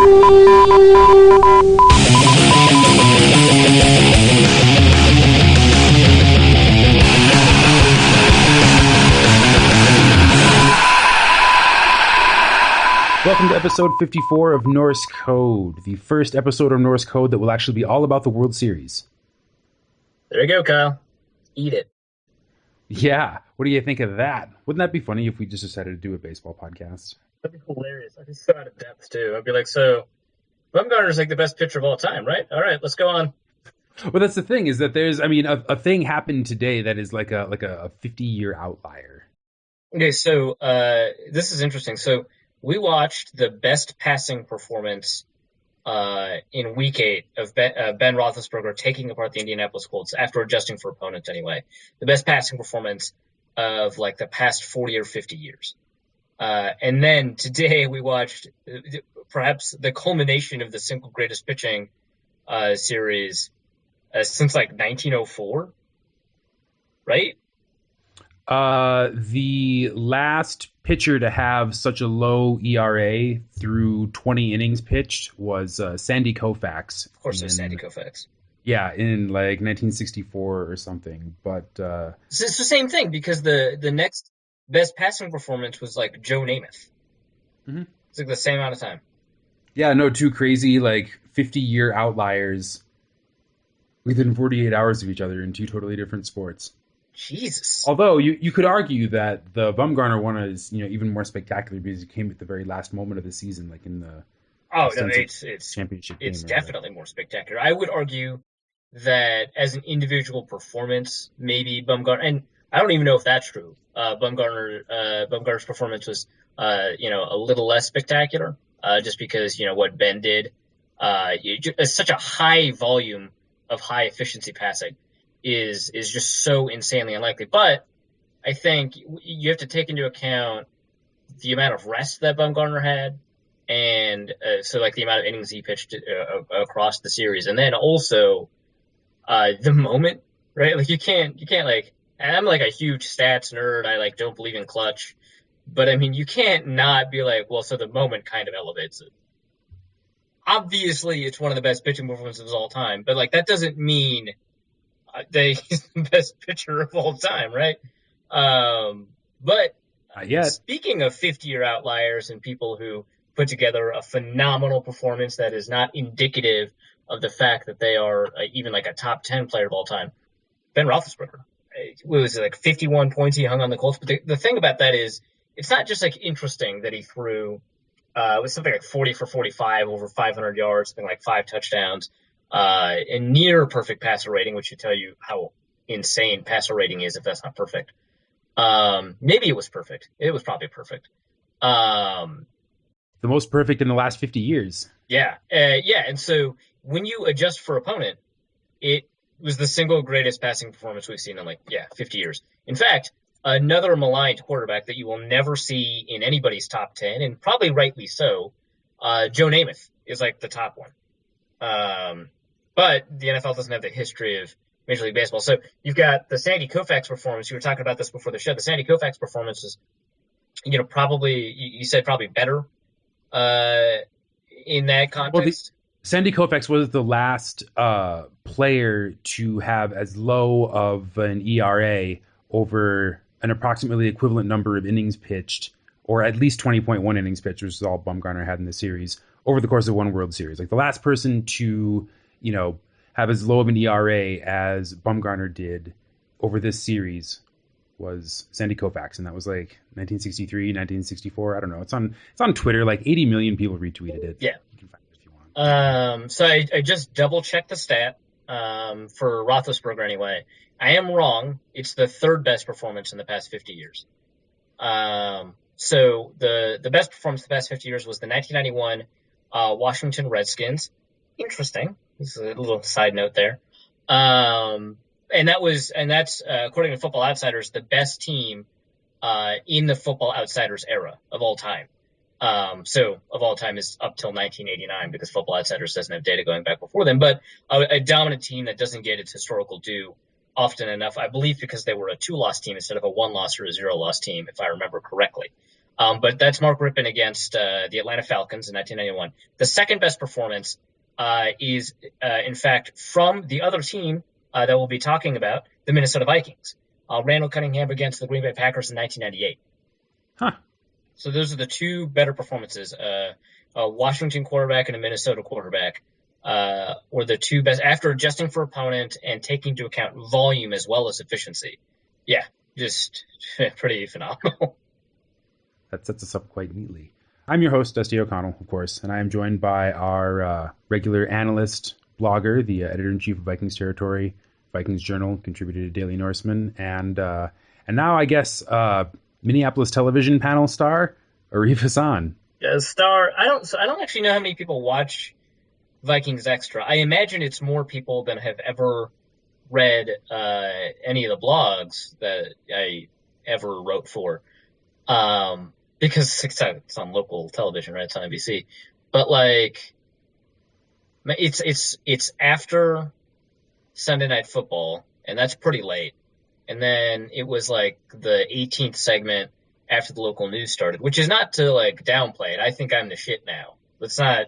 Welcome to episode 54 of Norse Code, the first episode of Norse Code that will actually be all about the World Series. There you go, Kyle. Eat it. Yeah, what do you think of that? Wouldn't that be funny if we just decided to do a baseball podcast? That'd be hilarious. I'd be so out of depth, too. I'd be like, so, Bumgarner's like the best pitcher of all time, right? All right, let's go on. Well, that's the thing, is that there's, a thing happened today that is like a 50-year outlier. Okay, so this is interesting. So we watched the best passing performance in Week 8 of Ben Roethlisberger taking apart the Indianapolis Colts after adjusting for opponents anyway. The best passing performance of like the past 40 or 50 years. And then today we watched perhaps the culmination of the single greatest pitching series since like 1904, right? The last pitcher to have such a low ERA through 20 innings pitched was Sandy Koufax. Of course, it was Sandy Koufax. Yeah, in like 1964 or something. But it's the same thing because the next best passing performance was like Joe Namath. Mm-hmm. It's like the same amount of time. Yeah, no, two crazy like 50-year outliers within 48 hours of each other in two totally different sports. Jesus. Although you could argue that the Bumgarner one is even more spectacular because it came at the very last moment of the season, like in the it's championship. It's definitely more spectacular. I would argue that as an individual performance, maybe Bumgarner, and I don't even know if that's true. Bumgarner's performance was a little less spectacular, just because what Ben did. It's such a high volume of high efficiency passing is just so insanely unlikely. But I think you have to take into account the amount of rest that Bumgarner had, and so like the amount of innings he pitched across the series, and then also the moment, right? Like you can't like, I'm like a huge stats nerd. I like don't believe in clutch, but I mean you can't not be like, well, so the moment kind of elevates it. Obviously, it's one of the best pitching performances of all time, but like that doesn't mean he's the best pitcher of all time, right? But speaking of 50-year outliers and people who put together a phenomenal performance that is not indicative of the fact that they are even like a top 10 player of all time, Ben Roethlisberger. It was like 51 points he hung on the Colts. But the thing about that is it's not just like interesting that he threw with something like 40 for 45 over 500 yards, something like 5 touchdowns. And near perfect passer rating, which should tell you how insane passer rating is if that's not perfect. Maybe it was perfect. It was probably perfect. The most perfect in the last 50 years. Yeah. And so when you adjust for opponent, it was the single greatest passing performance we've seen in 50 years. In fact, another maligned quarterback that you will never see in anybody's top 10, and probably rightly so, Joe Namath is like the top one. But the NFL doesn't have the history of Major League Baseball. So you've got the Sandy Koufax performance. You were talking about this before the show. The Sandy Koufax performance is, probably, you said probably better in that context. Well, Sandy Koufax was the last player to have as low of an ERA over an approximately equivalent number of innings pitched, or at least 20.1 innings pitched, which is all Bumgarner had in the series, over the course of one World Series. Like the last person to, have as low of an ERA as Bumgarner did over this series was Sandy Koufax, and that was like 1963, 1964. I don't know. It's on Twitter. Like 80 million people retweeted it. Yeah. You can find it if you want. So I just double checked the stat for Roethlisberger anyway. I am wrong. It's the third best performance in the past 50 years. So the best performance in the past 50 years was the 1991 Washington Redskins. Interesting. This is a little side note there. And that's according to Football Outsiders, the best team in the Football Outsiders era of all time. So of all time is up till 1989 because Football Outsiders doesn't have data going back before then. But a dominant team that doesn't get its historical due often enough, I believe, because they were a 2-loss team instead of a 1-loss or a 0-loss team, if I remember correctly. But that's Mark Rypien against the Atlanta Falcons in 1991. The second best performance is, in fact, from the other team that we'll be talking about, the Minnesota Vikings. Randall Cunningham against the Green Bay Packers in 1998. Huh. So those are the two better performances. A Washington quarterback and a Minnesota quarterback were the two best after adjusting for opponent and taking into account volume as well as efficiency. Yeah, just pretty phenomenal. That sets us up quite neatly. I'm your host, Dusty O'Connell, of course, and I am joined by our regular analyst, blogger, the editor-in-chief of Vikings Territory, Vikings Journal, contributor to Daily Norseman, and now I guess Minneapolis television panel star, Arif Hassan. Yeah, star. I don't actually know how many people watch Vikings Extra. I imagine it's more people than have ever read any of the blogs that I ever wrote for. Because it's on local television, right? It's on NBC. But like, it's after Sunday Night Football, and that's pretty late. And then it was like the 18th segment after the local news started, which is not to like downplay it. I think I'm the shit now. Let's not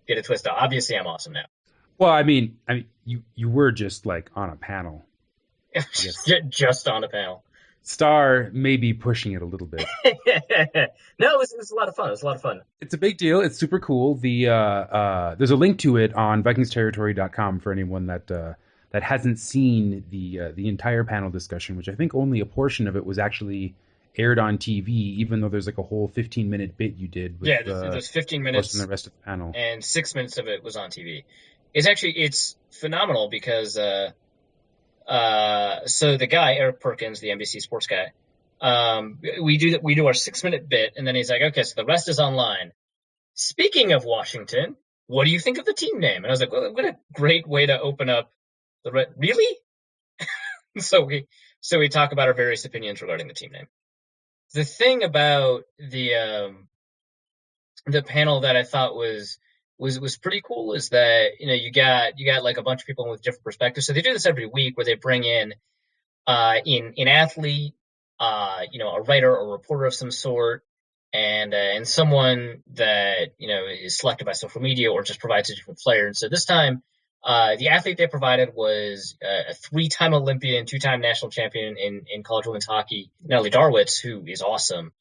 get it twisted. Obviously, I'm awesome now. Well, I mean, you were just like on a panel. Just on a panel. Star may be pushing it a little bit. No, it was a lot of fun. It was a lot of fun. It's a big deal. It's super cool. There's a link to it on VikingsTerritory.com for anyone that hasn't seen the entire panel discussion, which I think only a portion of it was actually aired on TV, even though there's like a whole 15-minute bit you did. With, there's 15 minutes and the rest of the panel, and 6 minutes of it was on TV. It's phenomenal because so the guy, Eric Perkins, the NBC sports guy, we do our 6 minute bit, and then he's like, okay, so the rest is online. Speaking of Washington, what do you think of the team name? And I was like, well, what a great way to open up really? So we talk about our various opinions regarding the team name. The thing about the panel that I thought was pretty cool is that, you got like a bunch of people with different perspectives. So they do this every week where they bring in an athlete, a writer or reporter of some sort, and someone that, is selected by social media or just provides a different flair. And so this time, the athlete they provided was a 3-time Olympian, 2-time national champion in college women's hockey, Natalie Darwitz, who is awesome.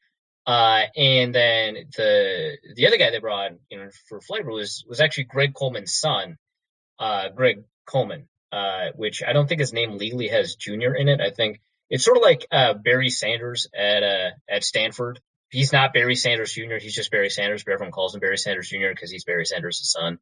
And then the other guy they brought, for flavor was actually Greg Coleman's son, Greg Coleman, which I don't think his name legally has Junior in it. I think it's sort of like Barry Sanders at Stanford. He's not Barry Sanders Jr. He's just Barry Sanders, but everyone calls him Barry Sanders Jr. because he's Barry Sanders' son.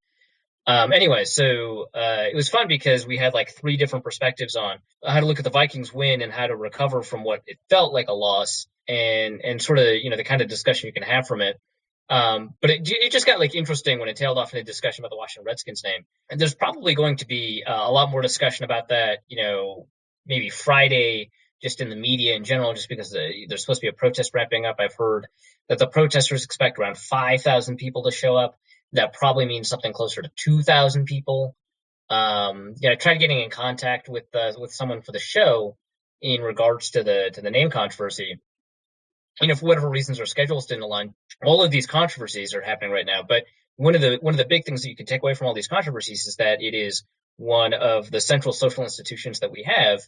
Anyway, so it was fun because we had like 3 different perspectives on how to look at the Vikings win and how to recover from what it felt like a loss, and sort of, the kind of discussion you can have from it. But it just got like interesting when it tailed off in a discussion about the Washington Redskins name. And there's probably going to be a lot more discussion about that, maybe Friday, just in the media in general, just because there's supposed to be a protest ramping up. I've heard that the protesters expect around 5,000 people to show up. That probably means something closer to 2,000 people. I tried getting in contact with someone for the show in regards to the name controversy. For whatever reasons our schedules didn't align, all of these controversies are happening right now. But one of the big things that you can take away from all these controversies is that it is one of the central social institutions that we have,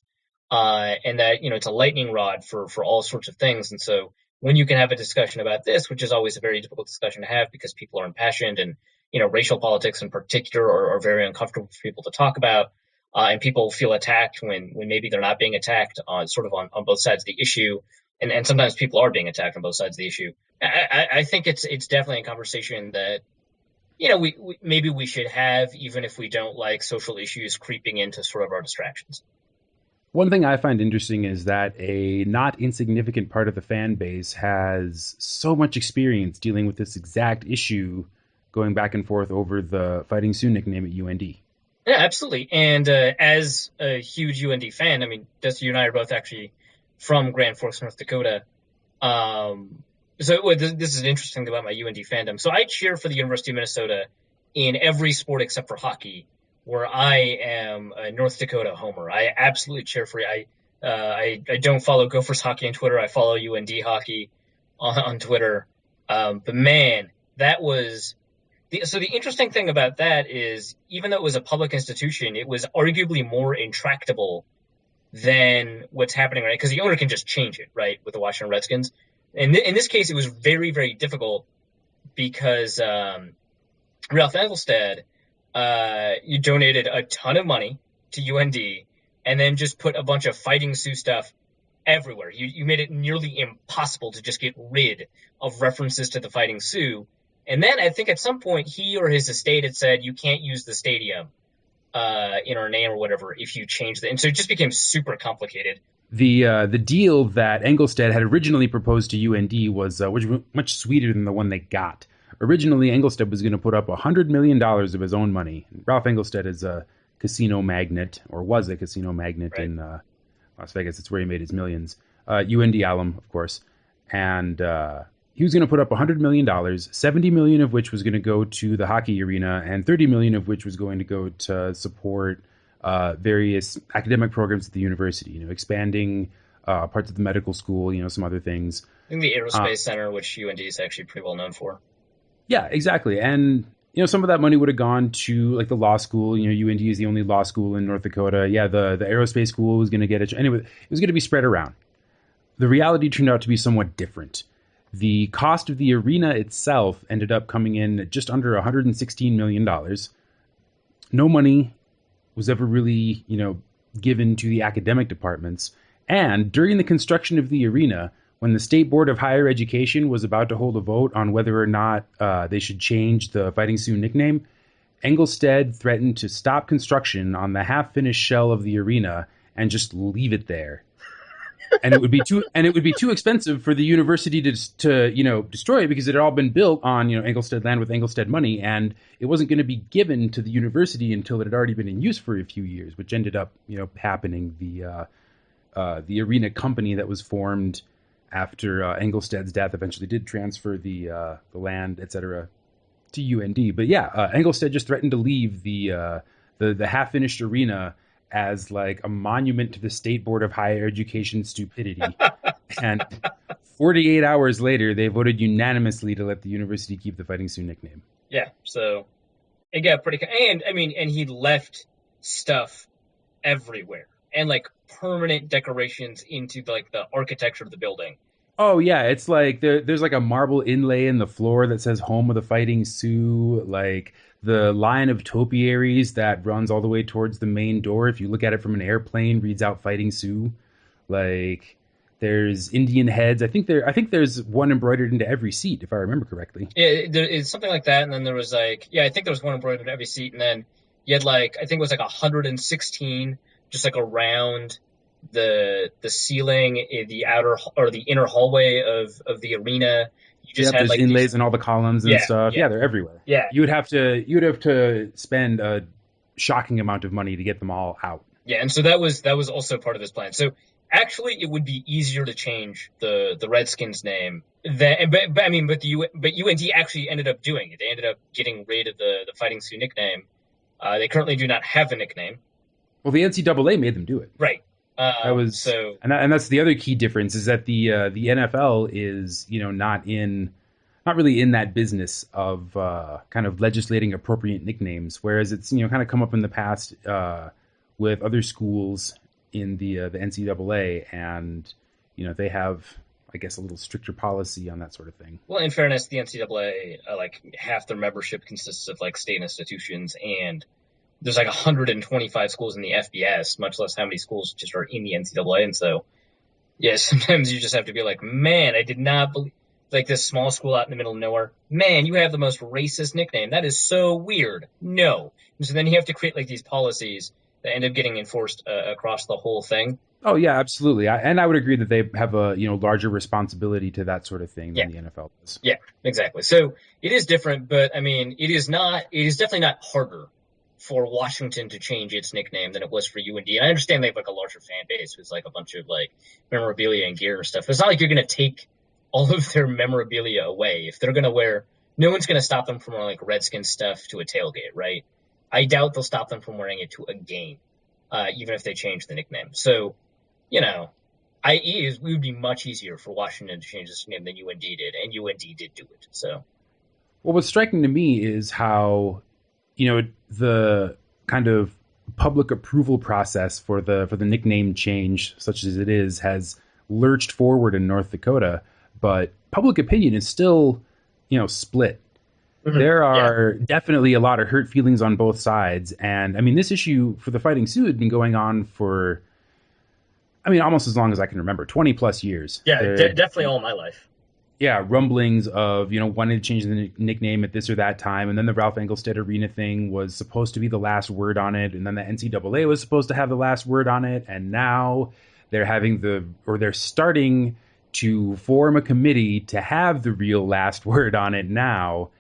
and that it's a lightning rod for all sorts of things. And so when you can have a discussion about this, which is always a very difficult discussion to have because people are impassioned and, racial politics in particular are very uncomfortable for people to talk about, and people feel attacked when maybe they're not being attacked on both sides of the issue. And sometimes people are being attacked on both sides of the issue. I think it's definitely a conversation that, we should have, even if we don't like social issues creeping into sort of our distractions. One thing I find interesting is that a not insignificant part of the fan base has so much experience dealing with this exact issue, going back and forth over the Fighting Sioux nickname at UND. Yeah, absolutely. And as a huge UND fan, I mean, Dusty, you and I are both actually from Grand Forks, North Dakota. So this is an interesting thing about my UND fandom. So I cheer for the University of Minnesota in every sport except for hockey, where I am a North Dakota homer. I absolutely cheer for it. I don't follow Gophers hockey on Twitter. I follow UND hockey on Twitter. But man, that was so the interesting thing about that is even though it was a public institution, it was arguably more intractable than what's happening right because the owner can just change it right with the Washington Redskins. And in this case, it was very, very difficult because Ralph Engelstad you donated a ton of money to UND and then just put a bunch of Fighting Sioux stuff everywhere. You made it nearly impossible to just get rid of references to the Fighting Sioux. And then I think at some point he or his estate had said you can't use the stadium in our name or whatever if you change it. And so it just became super complicated. The deal that Engelstad had originally proposed to UND was much sweeter than the one they got. Originally, Engelstad was going to put up $100 million of his own money. Ralph Engelstad is a casino magnate, or was a casino magnate in Las Vegas. It's where he made his millions. UND alum, of course. And he was going to put up $100 million, $70 million of which was going to go to the hockey arena, and $30 million of which was going to go to support various academic programs at the university, expanding parts of the medical school, some other things. I think the Aerospace Center, which UND is actually pretty well known for. Yeah, exactly. And, some of that money would have gone to like the law school. UND is the only law school in North Dakota. Yeah, the aerospace school was going to get it. Anyway, it was going to be spread around. The reality turned out to be somewhat different. The cost of the arena itself ended up coming in at just under $116 million. No money was ever really, given to the academic departments. And during the construction of the arena, when the State Board of Higher Education was about to hold a vote on whether or not they should change the Fighting Sioux nickname, Engelstad threatened to stop construction on the half-finished shell of the arena and just leave it there. And it would be too expensive for the university to destroy it because it had all been built on Engelstad land with Engelstad money, and it wasn't going to be given to the university until it had already been in use for a few years, which ended up happening. The arena company that was formed after Engelstad's death eventually did transfer the land, etc., to UND. But yeah, Engelstad just threatened to leave the half-finished arena as like a monument to the State Board of Higher Education stupidity. And 48 hours later, they voted unanimously to let the university keep the Fighting Sioux nickname. Yeah, so it got pretty... And he left stuff everywhere. And like permanent decorations into like the architecture of the building. Oh yeah, it's like there's like a marble inlay in the floor that says "Home of the Fighting Sioux." Like the line of topiaries that runs all the way towards the main door, if you look at it from an airplane, reads out "Fighting Sioux." Like there's Indian heads. I think there's one embroidered into every seat, if I remember correctly. Yeah, it's something like that. And then there was like, I think there was one embroidered into every seat, and then you had like, I think it was like 116. Just like around the ceiling, the outer or the inner hallway of the arena. You just had like inlays and all the columns and stuff. Yeah, they're everywhere. Yeah, you'd have to spend a shocking amount of money to get them all out. Yeah, and so that was also part of this plan. So actually, it would be easier to change the Redskins name but UND actually ended up doing it. They ended up getting rid of the Fighting Sioux nickname. They currently do not have a nickname. Well, the NCAA made them do it. Right. And that's the other key difference is that the NFL is not really in that business of kind of legislating appropriate nicknames, whereas it's kind of come up in the past with other schools in the NCAA, and they have, I guess, a little stricter policy on that sort of thing. Well, in fairness, the NCAA like half their membership consists of like state institutions, and there's like 125 schools in the FBS, much less how many schools just are in the NCAA. And so, yeah, sometimes you just have to be like, man, I did not believe, like this small school out in the middle of nowhere, man, you have the most racist nickname. That is so weird. No. And so then you have to create like these policies that end up getting enforced across the whole thing. Oh, yeah, absolutely. And I would agree that they have a larger responsibility to that sort of thing than the NFL does. Yeah, exactly. So it is different, but I mean, it is definitely not harder for Washington to change its nickname than it was for UND. And I understand they have like a larger fan base with like a bunch of like memorabilia and gear and stuff. It's not like you're going to take all of their memorabilia away. If they're going to wear, no one's going to stop them from wearing like Redskins stuff to a tailgate, right? I doubt they'll stop them from wearing it to a game, even if they change the nickname. So, i.e., it would be much easier for Washington to change its name than UND did, and UND did do it. So, Well, what's striking to me is how, the kind of public approval process for the nickname change, such as it is, has lurched forward in North Dakota, but public opinion is still, split. There yeah, are definitely a lot of hurt feelings on both sides, and I mean, this issue for the Fighting Sioux had been going on for, I mean, almost as long as I can remember, 20 plus years. yeah, definitely all my life. Yeah, rumblings of, wanting to change the nickname at this or that time. And then the Ralph Engelstead Arena thing was supposed to be the last word on it. And then the NCAA was supposed to have the last word on it. And now they're starting to form a committee to have the real last word on it now.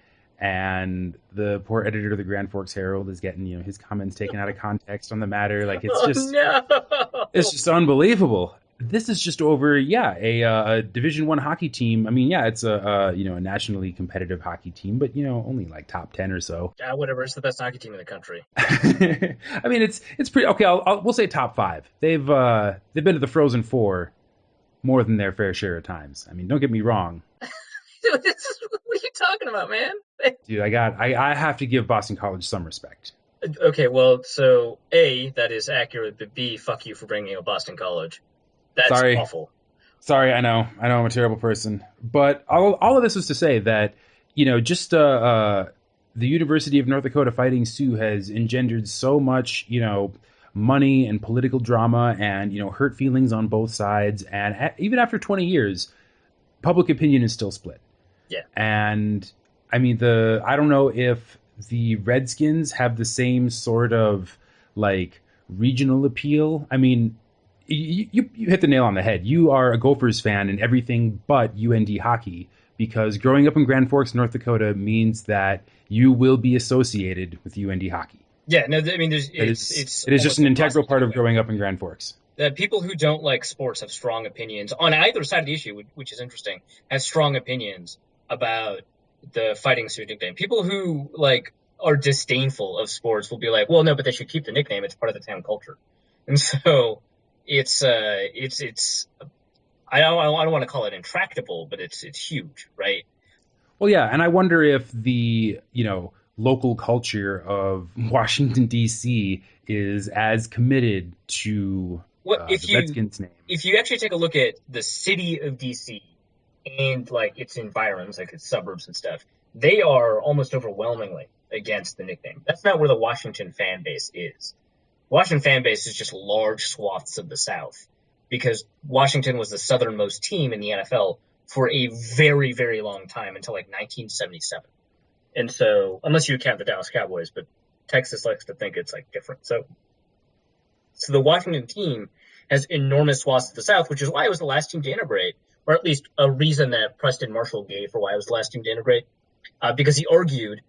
And the poor editor of the Grand Forks Herald is getting, his comments taken out of context on the matter. Like, it's just unbelievable. This is just over, a Division I hockey team. I mean, it's a nationally competitive hockey team, but only like top 10 or so. Yeah, whatever. It's the best hockey team in the country. I mean, it's pretty okay. We'll say top 5. They've been to the Frozen Four more than their fair share of times. I mean, don't get me wrong. Dude, what are you talking about, man? Dude, I have to give Boston College some respect. Okay, well, so A, that is accurate, but B, fuck you for bringing up Boston College. That's awful. Sorry, I know I'm a terrible person. But all of this is to say that, just the University of North Dakota Fighting Sioux has engendered so much, money and political drama and, hurt feelings on both sides. And even after 20 years, public opinion is still split. Yeah. And I mean, I don't know if the Redskins have the same sort of like regional appeal. I mean, you hit the nail on the head. You are a Gophers fan in everything but UND hockey, because growing up in Grand Forks, North Dakota means that you will be associated with UND hockey. Yeah, no, I mean, it is just an integral part of growing up in Grand Forks. People who don't like sports have strong opinions on either side of the issue, which is interesting, have strong opinions about the Fighting Sioux nickname. People who are disdainful of sports will be like, well, no, but they should keep the nickname. It's part of the town culture. And so it's I don't want to call it intractable, but it's huge, right? Well, yeah, and I wonder if the local culture of Washington D.C. is as committed to the Redskins name. If you actually take a look at the city of D.C. and its environs, like its suburbs and stuff, they are almost overwhelmingly against the nickname. That's not where the Washington fan base is. Washington fan base is just large swaths of the South, because Washington was the southernmost team in the NFL for a very, very long time, until 1977. And so, unless you count the Dallas Cowboys, but Texas likes to think it's different. So the Washington team has enormous swaths of the South, which is why it was the last team to integrate, or at least a reason that Preston Marshall gave for why it was the last team to integrate, because he argued.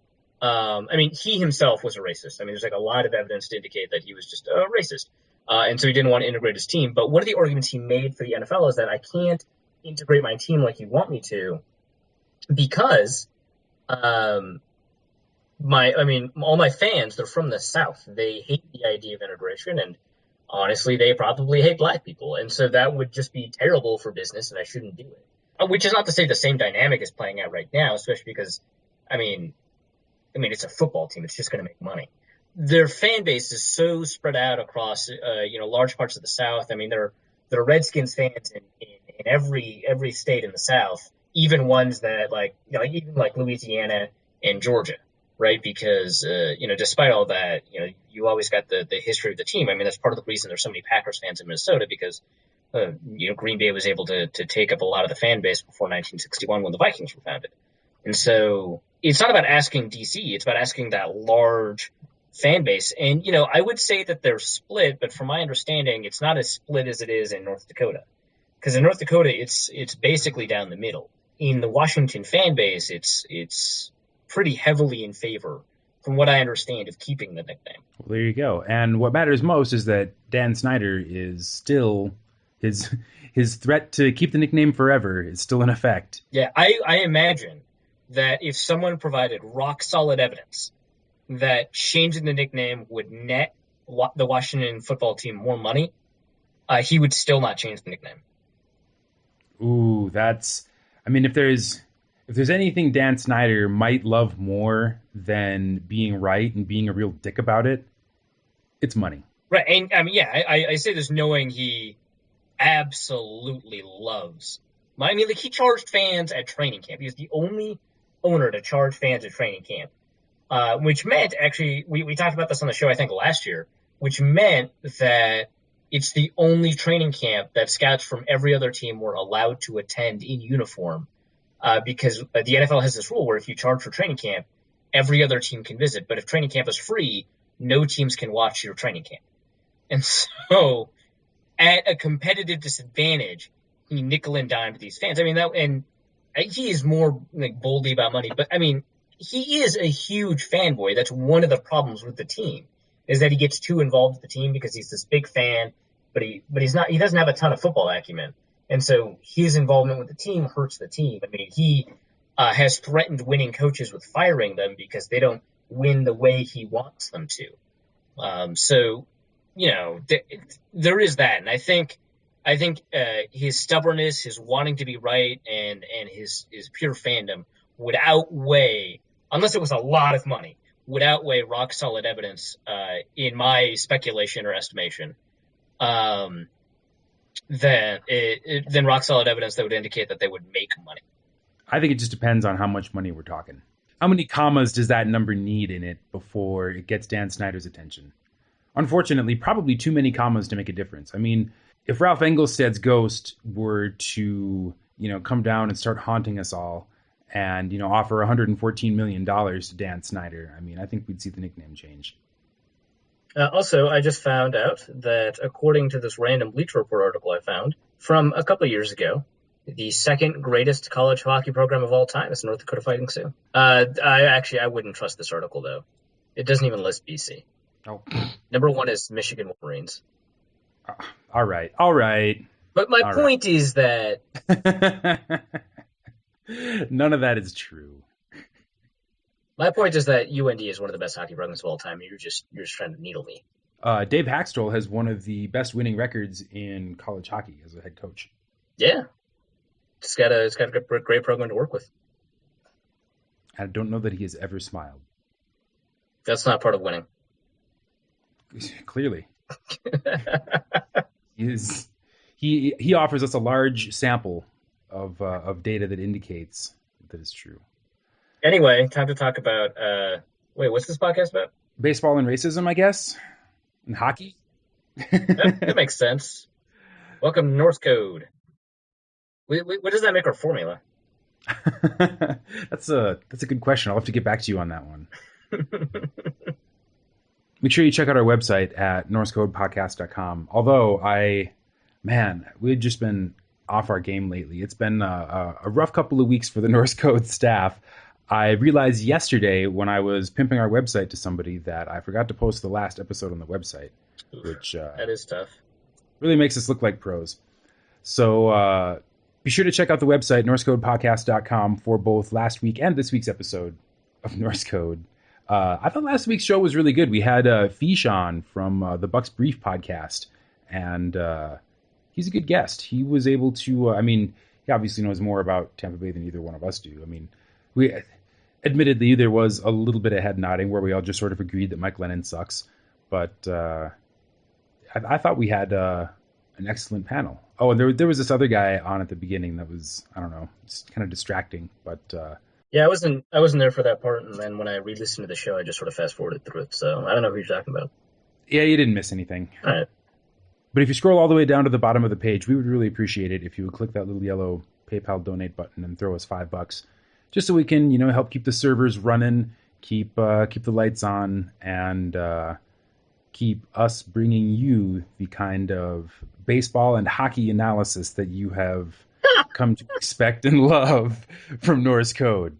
He himself was a racist. I mean, there's a lot of evidence to indicate that he was just a racist. And so he didn't want to integrate his team. But one of the arguments he made for the NFL is that I can't integrate my team like you want me to, because all my fans, they're from the South. They hate the idea of integration, and honestly, they probably hate black people. And so that would just be terrible for business, and I shouldn't do it. Which is not to say the same dynamic is playing out right now, especially because, I mean, it's a football team. It's just going to make money. Their fan base is so spread out across, large parts of the South. I mean, there are Redskins fans in every state in the South, even ones that even Louisiana and Georgia, right? Because, despite all that, you always got the history of the team. I mean, that's part of the reason there's so many Packers fans in Minnesota, because, Green Bay was able to take up a lot of the fan base before 1961 when the Vikings were founded. And so it's not about asking DC, it's about asking that large fan base. And, I would say that they're split, but from my understanding, it's not as split as it is in North Dakota. Because in North Dakota, it's basically down the middle. In the Washington fan base, it's pretty heavily in favor, from what I understand, of keeping the nickname. Well, there you go. And what matters most is that Dan Snyder is still his threat to keep the nickname forever is still in effect. Yeah, I imagine that if someone provided rock solid evidence that changing the nickname would net the Washington football team more money, he would still not change the nickname. Ooh, that's. I mean, if there's anything Dan Snyder might love more than being right and being a real dick about it, it's money. Right. And I mean, yeah, I say this knowing he absolutely loves. I mean, like he charged fans at training camp. He was the only owner to charge fans at training camp, which meant actually we talked about this on the show I think last year, which meant that it's the only training camp that scouts from every other team were allowed to attend in uniform, because the NFL has this rule where if you charge for training camp, every other team can visit. But if training camp is free, no teams can watch your training camp. And so, at a competitive disadvantage, he nickel and dimed these fans. I mean, and he is more like boldly about money, but I mean, he is a huge fanboy. That's one of the problems with the team, is that he gets too involved with the team because he's this big fan, but he's not. He doesn't have a ton of football acumen, and so his involvement with the team hurts the team. I mean, he has threatened winning coaches with firing them because they don't win the way he wants them to. So, you know, there is that, and I think his stubbornness, his wanting to be right, and his pure fandom would outweigh, unless it was a lot of money, would outweigh rock solid evidence, in my speculation or estimation, than rock solid evidence that would indicate that they would make money. I think it just depends on how much money we're talking. How many commas does that number need in it before it gets Dan Snyder's attention? Unfortunately, probably too many commas to make a difference. I mean, if Ralph Engelstad's ghost were to, come down and start haunting us all and, offer $114 million to Dan Snyder, I mean, I think we'd see the nickname change. Also, I just found out that according to this random Bleacher Report article I found from a couple of years ago, the second greatest college hockey program of all time is North Dakota Fighting Sioux. I wouldn't trust this article, though. It doesn't even list BC. Oh. Number one is Michigan Wolverines. All right. But my point is that none of that is true. My point is that UND is one of the best hockey programs of all time. You're just trying to needle me. Dave Hackstall has one of the best winning records in college hockey as a head coach. Yeah, it's got a great program to work with. I don't know that he has ever smiled. That's not part of winning. Clearly. He offers us a large sample of data that indicates that it's true. Anyway, time to talk about what's this podcast about? Baseball and racism, I guess, and hockey. that makes sense. Welcome to North Code. What does that make our formula? That's a good question. I'll have to get back to you on that one. Make sure you check out our website at NorseCodePodcast.com. Although we've just been off our game lately. It's been a rough couple of weeks for the Norse Code staff. I realized yesterday when I was pimping our website to somebody that I forgot to post the last episode on the website, which that is tough. Really makes us look like pros. So be sure to check out the website, NorseCodePodcast.com, for both last week and this week's episode of Norse Code. I thought last week's show was really good. We had Fish on from the Bucks Brief podcast, and he's a good guest. He was able to, he obviously knows more about Tampa Bay than either one of us do. I mean, admittedly, there was a little bit of head nodding where we all just sort of agreed that Mike Lennon sucks, but I thought we had an excellent panel. Oh, and there was this other guy on at the beginning that was, I don't know, just kind of distracting, but... Yeah, I wasn't there for that part, and then when I re-listened to the show, I just sort of fast-forwarded through it, so I don't know who you're talking about. Yeah, you didn't miss anything. All right. But if you scroll all the way down to the bottom of the page, we would really appreciate it if you would click that little yellow PayPal donate button and throw us $5, just so we can, help keep the servers running, keep the lights on, and keep us bringing you the kind of baseball and hockey analysis that you have come to expect and love from Norse Code.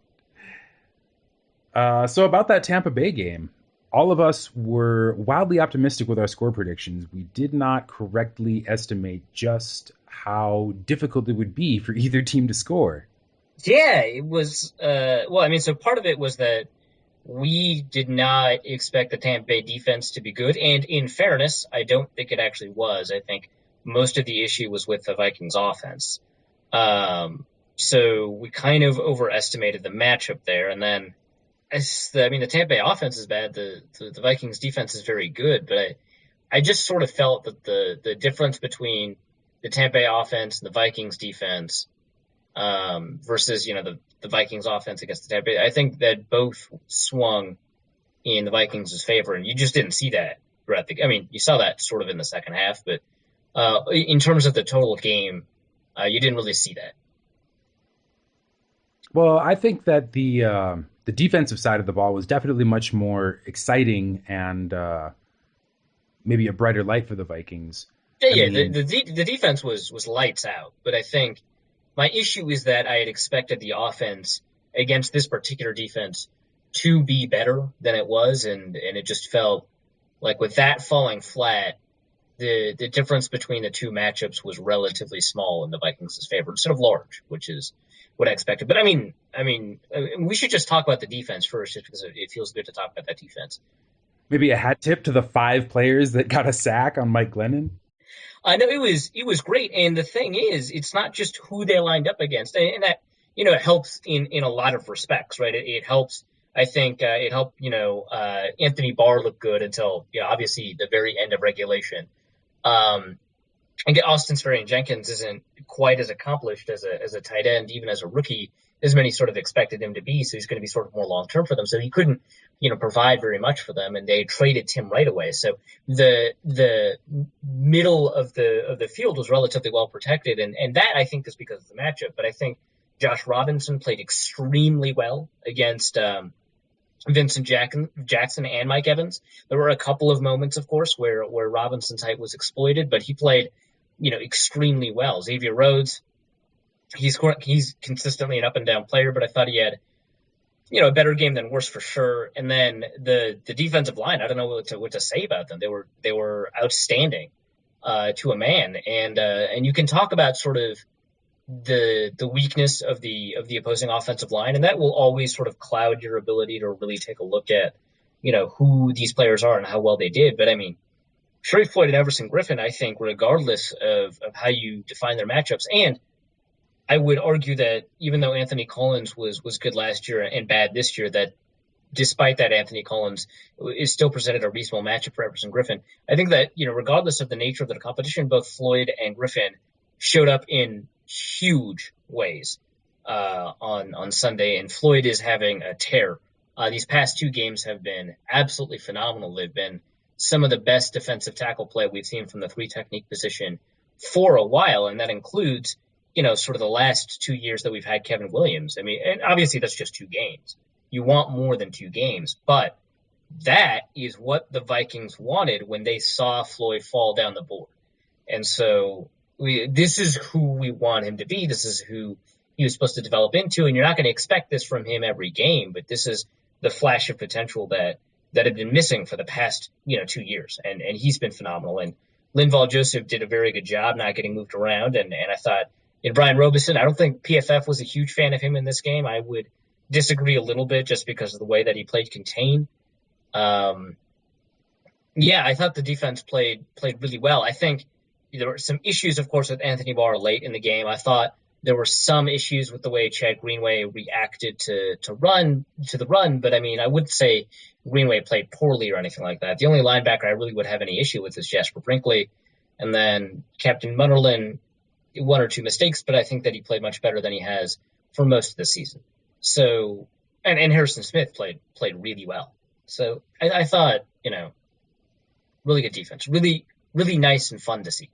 So about that Tampa Bay game, all of us were wildly optimistic with our score predictions. We did not correctly estimate just how difficult it would be for either team to score. Yeah, it was, so part of it was that we did not expect the Tampa Bay defense to be good. And in fairness, I don't think it actually was. I think most of the issue was with the Vikings offense. So we kind of overestimated the matchup there. And then, the Tampa Bay offense is bad. The Vikings defense is very good, but I just sort of felt that the difference between the Tampa Bay offense and the Vikings defense, versus, the Vikings offense against the Tampa Bay, I think that both swung in the Vikings' favor, and you just didn't see that throughout you saw that sort of in the second half, but in terms of the total game, you didn't really see that. Well, I think that the defensive side of the ball was definitely much more exciting and maybe a brighter light for the Vikings. Yeah, I yeah, mean, the defense was lights out, but I think my issue is that I had expected the offense against this particular defense to be better than it was, and it just felt like with that falling flat, the difference between the two matchups was relatively small in the Vikings' favor instead of large, which is what I expected. But we should just talk about the defense first, just because it feels good to talk about that defense. maybe a hat tip to the 5 players that got a sack on Mike Glennon. I know it was great, and the thing is, it's not just who they lined up against, and that it helps in a lot of respects, right? It helps. I think it helped Anthony Barr look good until obviously the very end of regulation. And get Austin Seferian-Jenkins isn't quite as accomplished as a tight end, even as a rookie, as many sort of expected him to be. So he's going to be sort of more long term for them. So he couldn't, provide very much for them, and they traded Tim right away. So the middle of the field was relatively well protected, and that I think is because of the matchup. But I think Josh Robinson played extremely well against Vincent Jackson and Mike Evans. There were a couple of moments, of course, where Robinson's height was exploited, but he played, extremely well. Xavier Rhodes, he's consistently an up and down player, but I thought he had, a better game than worse for sure. And then the defensive line, I don't know what to say about them. They were outstanding to a man, and you can talk about sort of the weakness of the opposing offensive line, and that will always sort of cloud your ability to really take a look at who these players are and how well they did. But Sharif Floyd and Everson Griffin, I think, regardless of how you define their matchups, and I would argue that even though Anthony Collins was good last year and bad this year, that despite that, Anthony Collins is still presented a reasonable matchup for Everson Griffin. I think that regardless of the nature of the competition, both Floyd and Griffin showed up in huge ways on Sunday, and Floyd is having a tear. These past 2 games have been absolutely phenomenal. They've been some of the best defensive tackle play we've seen from the 3 technique position for a while, and that includes sort of the last 2 years that we've had Kevin Williams. And obviously that's just 2 games. You want more than 2 games, but that is what the Vikings wanted when they saw Floyd fall down the board. And so this is who we want him to be. This is who he was supposed to develop into, and you're not going to expect this from him every game, but this is the flash of potential that had been missing for the past 2 years, and he's been phenomenal. And Linval Joseph did a very good job not getting moved around, and I thought in Brian Robeson, I don't think PFF was a huge fan of him in this game. I would disagree a little bit just because of the way that he played contain. I thought the defense played really well. I think there were some issues, of course, with Anthony Barr late in the game. I thought there were some issues with the way Chad Greenway reacted to the run, but I wouldn't say Greenway played poorly or anything like that. The only linebacker I really would have any issue with is Jasper Brinkley, and then Captain Munnerlyn, 1 or 2 mistakes, but I think that he played much better than he has for most of the season. So, and Harrison Smith played really well. So I thought, really good defense, really, really nice and fun to see.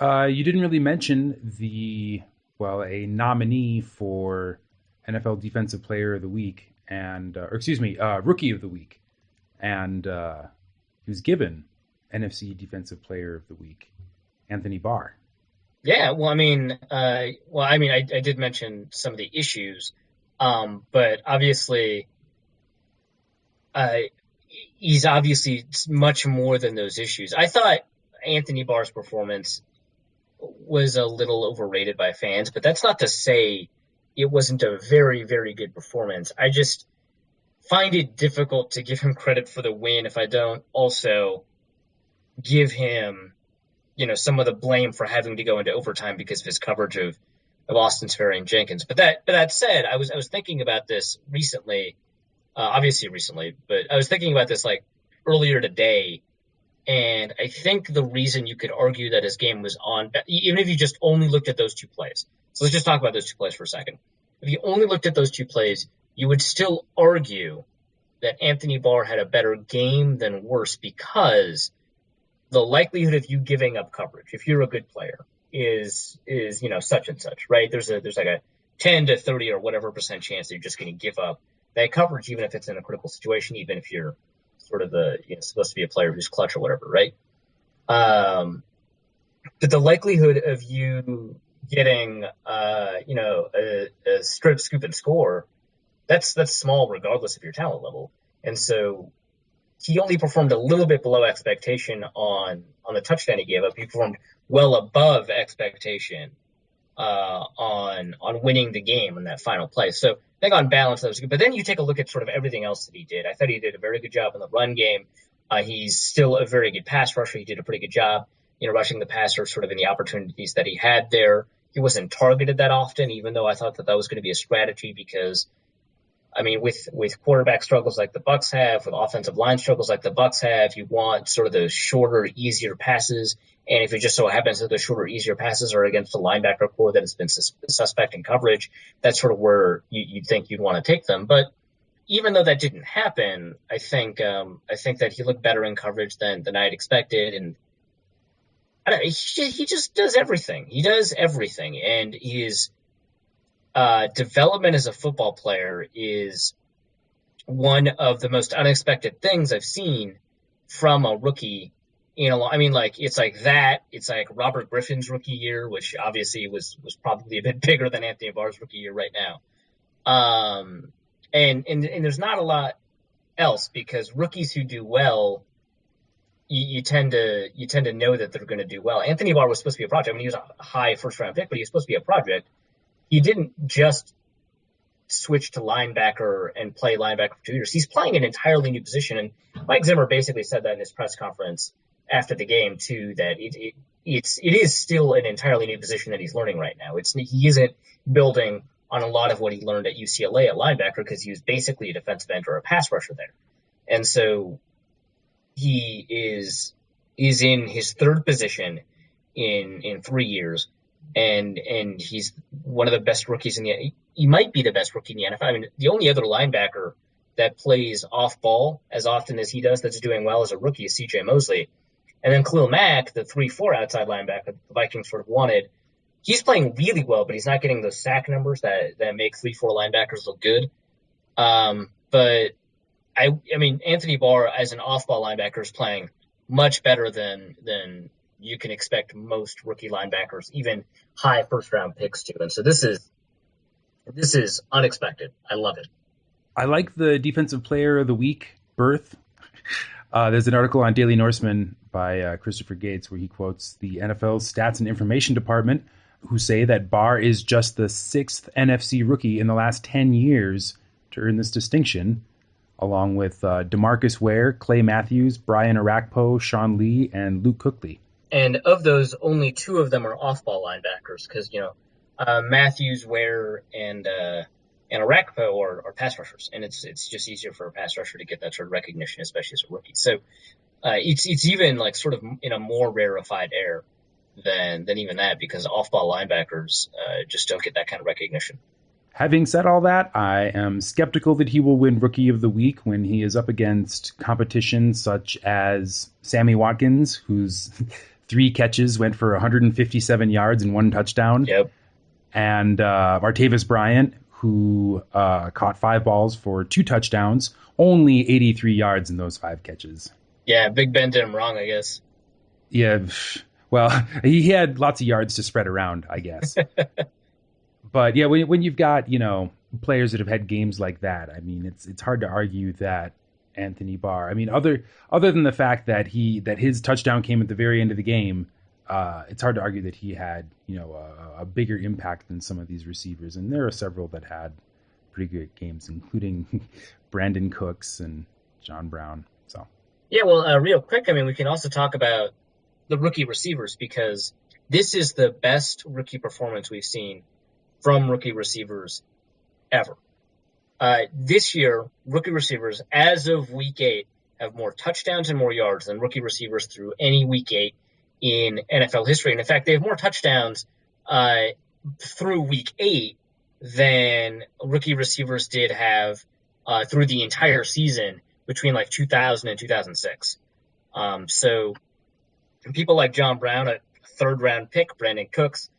You didn't really mention a nominee for NFL Defensive Player of the Week, Rookie of the Week, and he was given NFC Defensive Player of the Week, Anthony Barr. Yeah, well, I did mention some of the issues, but obviously, he's obviously much more than those issues. I thought Anthony Barr's performance was a little overrated by fans, but that's not to say it wasn't a very, very good performance. I just find it difficult to give him credit for the win if I don't also give him some of the blame for having to go into overtime because of his coverage of Austin Sperry and Jenkins. But that said, I was thinking about this recently, obviously recently, but I was thinking about this like earlier today, and I think the reason you could argue that his game was on, even if you just only looked at those two plays. So let's just talk about those two plays for a second. If you only looked at those two plays, you would still argue that Anthony Barr had a better game than worse, because the likelihood of you giving up coverage, if you're a good player, is such and such, right? There's like a 10 to 30 or whatever percent chance that you're just going to give up that coverage, even if it's in a critical situation, even if you're sort of supposed to be a player who's clutch or whatever, right? But the likelihood of you getting a strip, scoop, and score, that's small regardless of your talent level. And so he only performed a little bit below expectation on the touchdown he gave up. He performed well above expectation on winning the game in that final play. So I think on balance that was good. But then you take a look at sort of everything else that he did. I thought he did a very good job in the run game. He's still a very good pass rusher. He did a pretty good job, rushing the passer sort of in the opportunities that he had there. He wasn't targeted that often, even though I thought that was going to be a strategy because, I mean, with quarterback struggles like the Bucs have, with offensive line struggles like the Bucs have, you want sort of those shorter, easier passes. And if it just so happens that the shorter, easier passes are against a linebacker core that has been suspect in coverage, that's sort of where you'd think you'd want to take them. But even though that didn't happen, I think that he looked better in coverage than I had expected. And I don't know, he just does everything. He does everything. And his development as a football player is one of the most unexpected things I've seen from a rookie I mean, like, it's like that. It's like Robert Griffin's rookie year, which obviously was probably a bit bigger than Anthony Barr's rookie year right now. And there's not a lot else, because rookies who do well, you tend to know that they're going to do well. Anthony Barr was supposed to be a project. I mean, he was a high first round pick, but he was supposed to be a project. He didn't just switch to linebacker and play linebacker for 2 years. He's playing an entirely new position. And Mike Zimmer basically said that in his press conference after the game too, that it is still an entirely new position that he's learning right now. He isn't building on a lot of what he learned at UCLA at linebacker, because he was basically a defensive end or a pass rusher there. And so he is in his third position in 3 years, and he's one of the best rookies he might be the best rookie in the NFL. I mean, the only other linebacker that plays off ball as often as he does that's doing well as a rookie is CJ Mosley. And then Khalil Mack, the 3-4 outside linebacker the Vikings sort of wanted, he's playing really well, but he's not getting those sack numbers that make 3-4 linebackers look good. But I mean, Anthony Barr as an off-ball linebacker is playing much better than you can expect most rookie linebackers, even high first-round picks to. And so this is unexpected. I love it. I like the Defensive Player of the Week berth. There's an article on Daily Norseman by Christopher Gates where he quotes the NFL's Stats and Information Department, who say that Barr is just the 6th NFC rookie in the last 10 years to earn this distinction, along with DeMarcus Ware, Clay Matthews, Brian Arakpo, Sean Lee, and Luke Kuechly. And of those, only 2 of them are off-ball linebackers, because Matthews, Ware, and Arakpo are pass rushers, and it's just easier for a pass rusher to get that sort of recognition, especially as a rookie. So it's even like sort of in a more rarefied air than even that, because off-ball linebackers just don't get that kind of recognition. Having said all that, I am skeptical that he will win Rookie of the Week when he is up against competition such as Sammy Watkins, whose 3 catches went for 157 yards and 1 touchdown. Yep. And Martavis Bryant, who caught 5 balls for 2 touchdowns, only 83 yards in those 5 catches. Yeah, Big Ben did him wrong, I guess. Yeah, well, he had lots of yards to spread around, I guess. But yeah, when you've got, players that have had games like that, I mean, it's hard to argue that Anthony Barr, I mean, other than the fact that his touchdown came at the very end of the game, it's hard to argue that he had, a bigger impact than some of these receivers. And there are several that had pretty good games, including Brandon Cooks and John Brown. So, yeah, well, real quick, I mean, we can also talk about the rookie receivers, because this is the best rookie performance we've seen from rookie receivers ever. This year, rookie receivers, as of week 8, have more touchdowns and more yards than rookie receivers through any week 8 in NFL history. And in fact, they have more touchdowns through week 8 than rookie receivers did have through the entire season between like 2000 and 2006. So people like John Brown, a third-round pick, Brandon Cooks,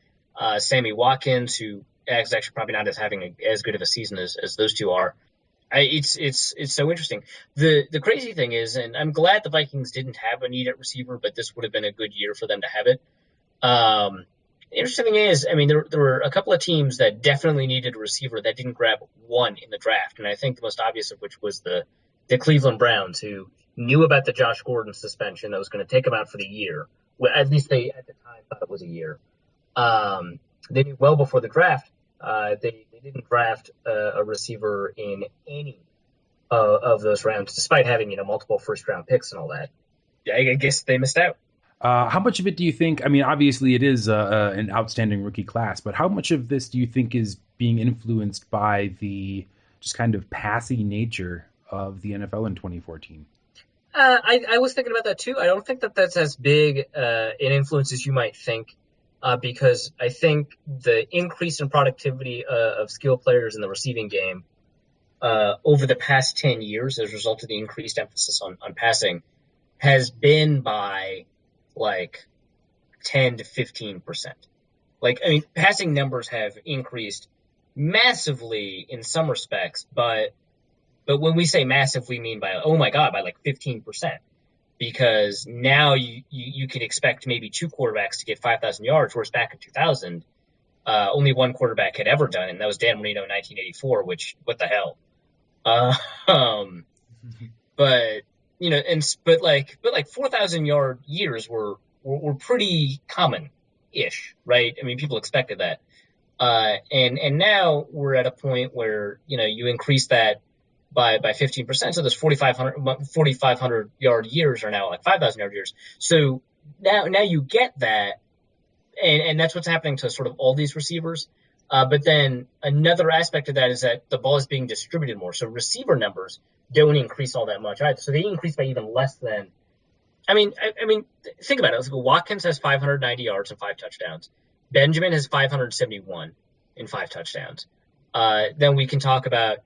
Sammy Watkins, who is actually probably not having as good of a season as those two are. It's so interesting. The crazy thing is, and I'm glad the Vikings didn't have a need at receiver, but this would have been a good year for them to have it. The interesting thing is, I mean, there were a couple of teams that definitely needed a receiver that didn't grab one in the draft, and I think the most obvious of which was the Cleveland Browns, who knew about the Josh Gordon suspension that was going to take him out for the year. Well, at least they at the time thought it was a year. They knew well before the draft. They didn't draft a receiver in any of those rounds, despite having multiple first-round picks and all that. I guess they missed out. How much of it do you think? I mean, obviously it is an outstanding rookie class, but how much of this do you think is being influenced by the just kind of passing nature of the NFL in 2014? I was thinking about that too. I don't think that that's as big an influence as you might think. Because I think the increase in productivity of skill players in the receiving game over the past 10 years as a result of the increased emphasis on passing has been by like 10 to 15%. Like, I mean, passing numbers have increased massively in some respects, but when we say massive, we mean by, oh my God, by like 15%. Because now you can expect maybe two quarterbacks to get 5,000 yards, whereas back in 2000, only one quarterback had ever done it, and that was Dan Marino in 1984, which, what the hell? But, but 4,000 yard years were pretty common-ish, right? I mean, people expected that. And now we're at a point where, you increase that by 15%. So those 4,500 yard years are now like 5,000 yard years. So now you get that. And that's what's happening to sort of all these receivers. But then another aspect of that is that the ball is being distributed more. So receiver numbers don't increase all that much either. So they increase by even less than, I mean, think about it. Let's go. Watkins has 590 yards and 5 touchdowns. Benjamin has 571 and 5 touchdowns. Then we can talk about,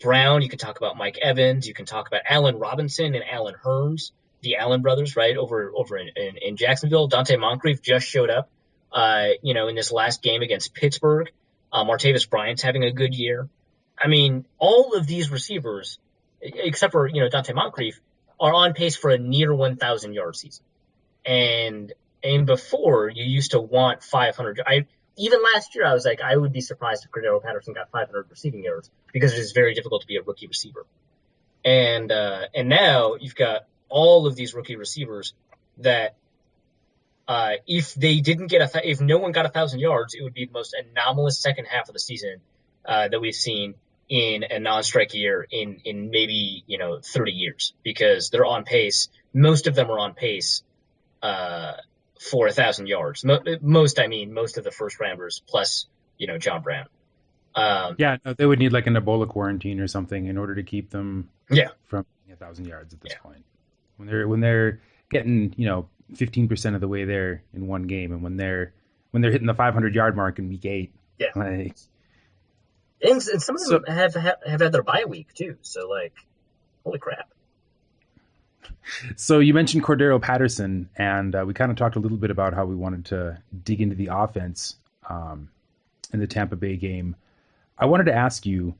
Brown, you can talk about Mike Evans, you can talk about Allen Robinson and Allen Hurns, the Allen brothers, right, over in Jacksonville. Dante Moncrief just showed up, in this last game against Pittsburgh. Martavis Bryant's having a good year. I mean, all of these receivers, except for, Dante Moncrief, are on pace for a near 1,000 yard season. And before, you used to want 500. Even last year, I was like, I would be surprised if Cordero Patterson got 500 receiving yards because it is very difficult to be a rookie receiver. And now you've got all of these rookie receivers that if they didn't get if no one got 1,000 yards, it would be the most anomalous second half of the season that we've seen in a non-strike year in maybe 30 years, because they're on pace. Most of them are on pace for 1,000 yards. Most of the first rounders plus John Brown. They would need like an Ebola quarantine or something in order to keep them from 1,000 yards at this point. When they're getting 15% of the way there in one game, and when they're hitting the 500 yard mark in week 8, and some of them have had their bye week too. So like, holy crap. So you mentioned Cordero Patterson, and we kind of talked a little bit about how we wanted to dig into the offense in the Tampa Bay game. I wanted to ask you,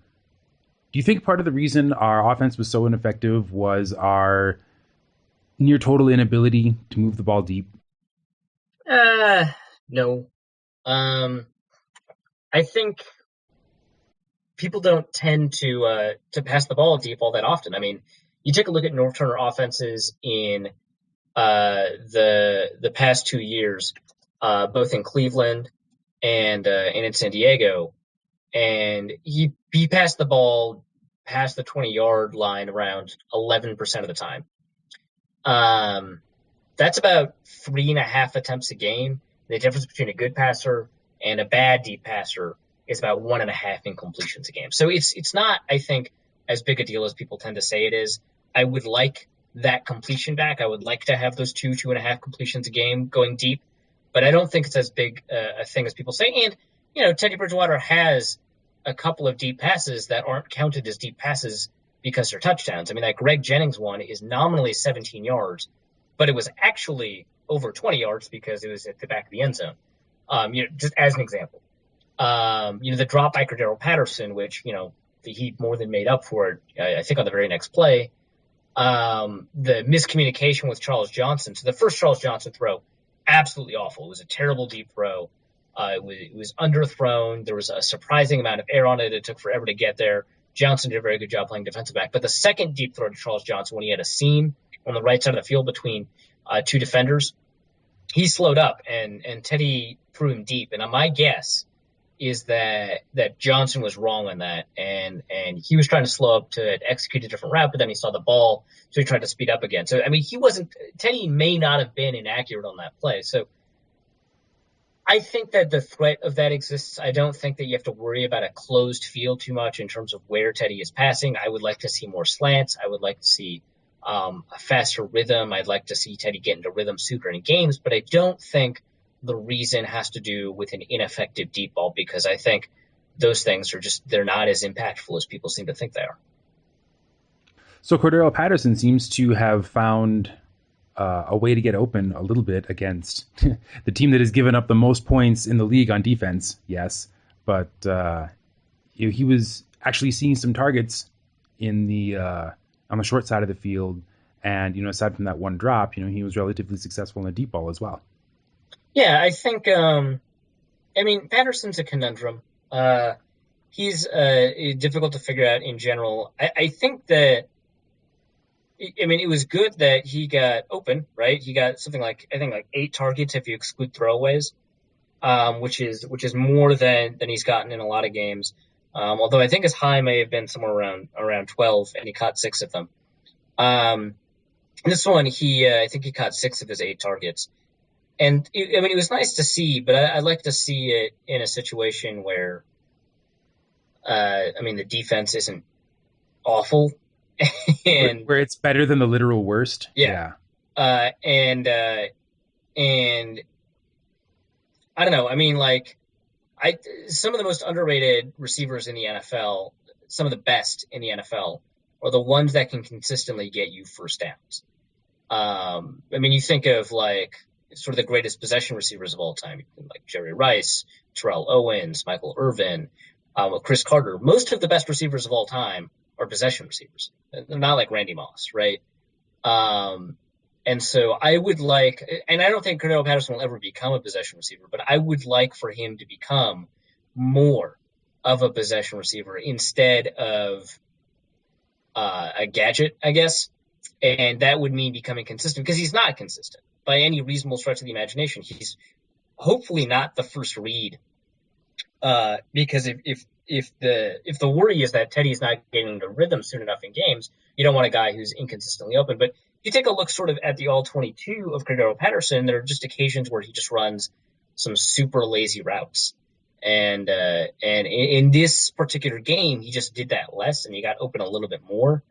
do you think part of the reason our offense was so ineffective was our near total inability to move the ball deep? No. I think people don't tend to pass the ball deep all that often. I mean, you take a look at North Turner offenses in the past 2 years, both in Cleveland and in San Diego, and he passed the ball past the 20-yard line around 11% of the time. That's about 3.5 attempts a game. The difference between a good passer and a bad deep passer is about 1.5 incompletions a game. So it's not, I think, as big a deal as people tend to say it is. I would like that completion back. I would like to have those 2.5 completions a game going deep, but I don't think it's as big a thing as people say. And, Teddy Bridgewater has a couple of deep passes that aren't counted as deep passes because they're touchdowns. I mean, that Greg Jennings one is nominally 17 yards, but it was actually over 20 yards because it was at the back of the end zone. Just as an example. The drop by Cordero Patterson, which, the Heat more than made up for it, I think on the very next play. The miscommunication with Charles Johnson. So the first Charles Johnson throw, absolutely awful. It was a terrible deep throw. It was underthrown. There was a surprising amount of air on it. It took forever to get there. Johnson did a very good job playing defensive back. But the second deep throw to Charles Johnson, when he had a seam on the right side of the field between two defenders, he slowed up and Teddy threw him deep. And my guess is that Johnson was wrong on that, and he was trying to slow up to execute a different route, but then he saw the ball, so he tried to speed up again. So, I mean, Teddy may not have been inaccurate on that play. So I think that the threat of that exists. I don't think that you have to worry about a closed field too much in terms of where Teddy is passing. I would like to see more slants. I would like to see a faster rhythm. I'd like to see Teddy get into rhythm sooner in games, but I don't think the reason has to do with an ineffective deep ball, because I think those things they're not as impactful as people seem to think they are. So Cordero Patterson seems to have found a way to get open a little bit against the team that has given up the most points in the league on defense. Yes, but he was actually seeing some targets in on the short side of the field, and aside from that one drop, he was relatively successful in the deep ball as well. Yeah, I think, Patterson's a conundrum. He's difficult to figure out in general. I think that, it was good that he got open, right? He got something like 8 targets if you exclude throwaways, which is more than he's gotten in a lot of games. Although I think his high may have been somewhere around 12, and he caught 6 of them. This one, I think he caught 6 of his 8 targets. And it was nice to see, but I'd like to see it in a situation where, the defense isn't awful, and where it's better than the literal worst. Yeah. And I don't know. Some of the most underrated receivers in the NFL, some of the best in the NFL, are the ones that can consistently get you first downs. You think of sort of the greatest possession receivers of all time, like Jerry Rice, Terrell Owens, Michael Irvin, Chris Carter. Most of the best receivers of all time are possession receivers. They're not like Randy Moss, right? And so I would and I don't think Cordero Patterson will ever become a possession receiver, but I would like for him to become more of a possession receiver instead of a gadget, I guess. And that would mean becoming consistent, because he's not consistent by any reasonable stretch of the imagination. He's hopefully not the first read, because if the worry is that Teddy's not getting into rhythm soon enough in games, you don't want a guy who's inconsistently open. But if you take a look sort of at the all 22 of Cordero Patterson, there are just occasions where he just runs some super lazy routes. And in this particular game, he just did that less, and he got open a little bit more.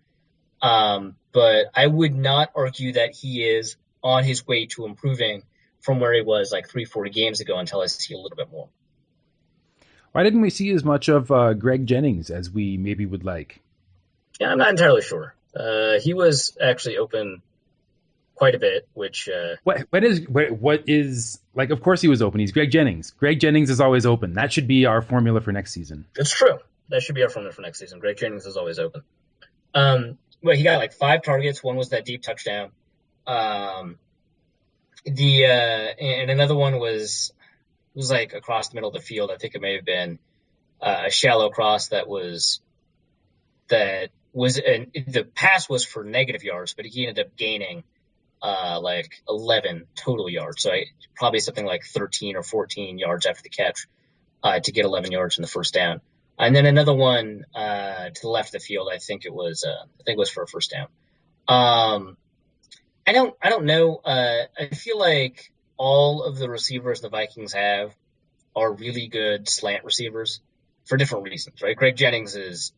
But I would not argue that he is on his way to improving from where he was 3-4 games ago until I see a little bit more. Why didn't we see as much of Greg Jennings as we maybe would like? Yeah, I'm not entirely sure. He was actually open quite a bit, which... What is of course he was open. He's Greg Jennings. Greg Jennings is always open. That should be our formula for next season. It's true. That should be our formula for next season. Greg Jennings is always open. Well, he got 5 targets. One was that deep touchdown. And another one was across the middle of the field. I think it may have been a shallow cross the pass was for negative yards, but he ended up gaining 11 total yards. So probably something like 13 or 14 yards after the catch to get 11 yards in the first down. And then another one to the left of the field, I think it was for a first down. I don't know. I feel like all of the receivers the Vikings have are really good slant receivers for different reasons, right? Greg Jennings is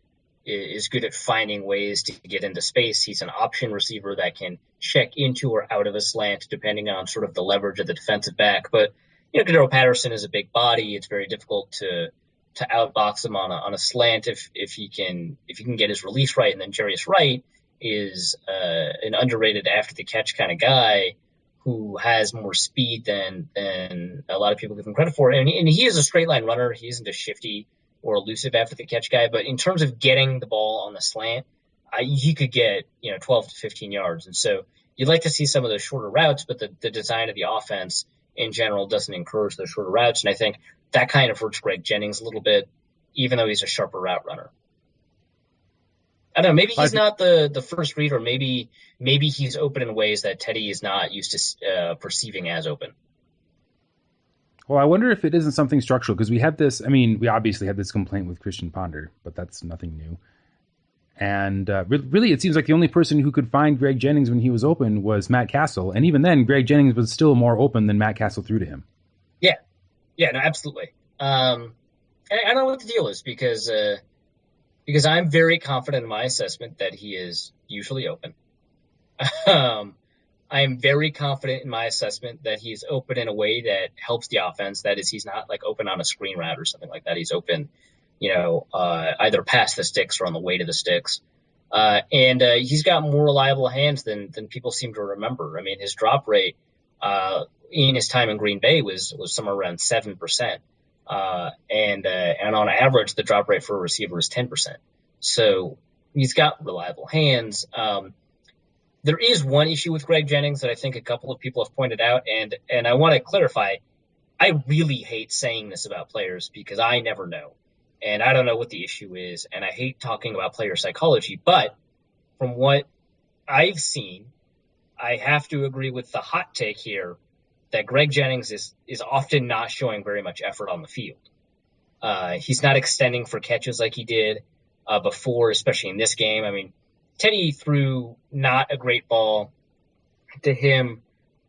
good at finding ways to get into space. He's an option receiver that can check into or out of a slant depending on sort of the leverage of the defensive back. But Cordero Patterson is a big body. It's very difficult to outbox him on a slant if he can get his release right. And then Jarius Wright is an underrated after the catch kind of guy who has more speed than a lot of people give him credit for. And he is a straight line runner. He isn't a shifty or elusive after the catch guy. But in terms of getting the ball on the slant, he could get 12 to 15 yards. And so you'd like to see some of those shorter routes, but the design of the offense in general doesn't encourage those shorter routes. And I think that kind of hurts Greg Jennings a little bit, even though he's a sharper route runner. I don't know. Maybe he's not the first read, or maybe he's open in ways that Teddy is not used to perceiving as open. Well, I wonder if it isn't something structural, because we had this. I mean, we obviously had this complaint with Christian Ponder, but that's nothing new. And really, it seems like the only person who could find Greg Jennings when he was open was Matt Castle, and even then, Greg Jennings was still more open than Matt Castle threw to him. Yeah, no, absolutely. I don't know what the deal is because I'm very confident in my assessment that he is usually open. I am very confident in my assessment that he's open in a way that helps the offense. That is, he's not like open on a screen route or something like that. He's open, either past the sticks or on the way to the sticks. And he's got more reliable hands than people seem to remember. I mean, his drop rate in his time in Green Bay was somewhere around 7%. And on average, the drop rate for a receiver is 10%. So he's got reliable hands. There is one issue with Greg Jennings that I think a couple of people have pointed out, and I want to clarify. I really hate saying this about players because I never know, and I don't know what the issue is, and I hate talking about player psychology. But from what I've seen, I have to agree with the hot take here that Greg Jennings is often not showing very much effort on the field. He's not extending for catches like he did before, especially in this game. I mean, Teddy threw not a great ball to him,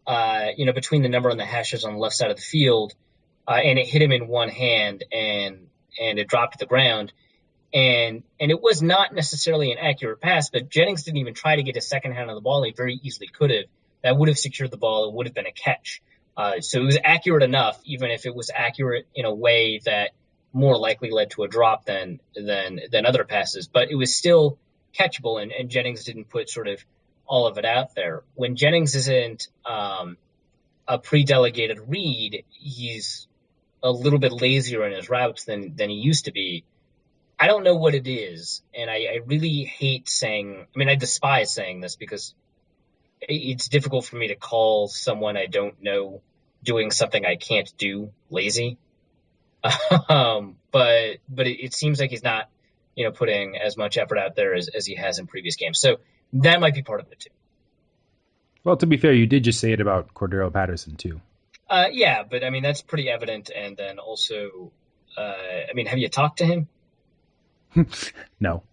between the number and the hashes on the left side of the field, and it hit him in one hand and it dropped to the ground. And it was not necessarily an accurate pass, but Jennings didn't even try to get a second hand on the ball. He very easily could have. That would have secured the ball. It would have been a catch. So it was accurate enough, even if it was accurate in a way that more likely led to a drop than other passes. But it was still catchable, and Jennings didn't put sort of all of it out there. When Jennings isn't a pre-delegated read, he's a little bit lazier in his routes than he used to be. I don't know what it is, and I really hate saying – I mean, I despise saying this because it's difficult for me to call someone I don't know doing something I can't do lazy. But it seems like he's not, putting as much effort out there as he has in previous games. So that might be part of it too. Well, to be fair, you did just say it about Cordero Patterson too. Yeah, but I mean, that's pretty evident. And then also, have you talked to him? No.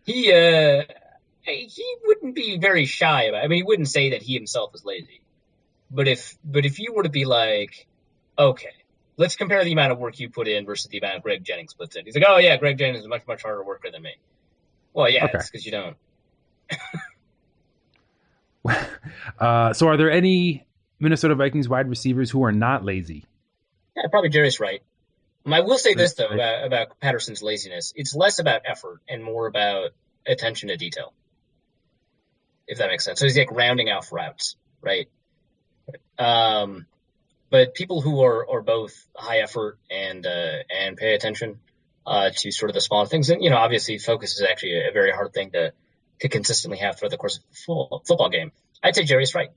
He wouldn't be very shy about it. I mean, he wouldn't say that he himself is lazy. But if you were to be like, okay, let's compare the amount of work you put in versus the amount Greg Jennings puts in. He's like, oh yeah, Greg Jennings is a much, much harder worker than me. Well, yeah, okay. It's because you don't. So are there any Minnesota Vikings wide receivers who are not lazy? Yeah, probably Jarius Wright. I will say this, though, about Patterson's laziness. It's less about effort and more about attention to detail, if that makes sense. So he's like rounding out routes, right? But people who are both high effort and pay attention to sort of the small things, and obviously focus is actually a very hard thing to consistently have throughout the course of a football game. I'd say Jarius Wright.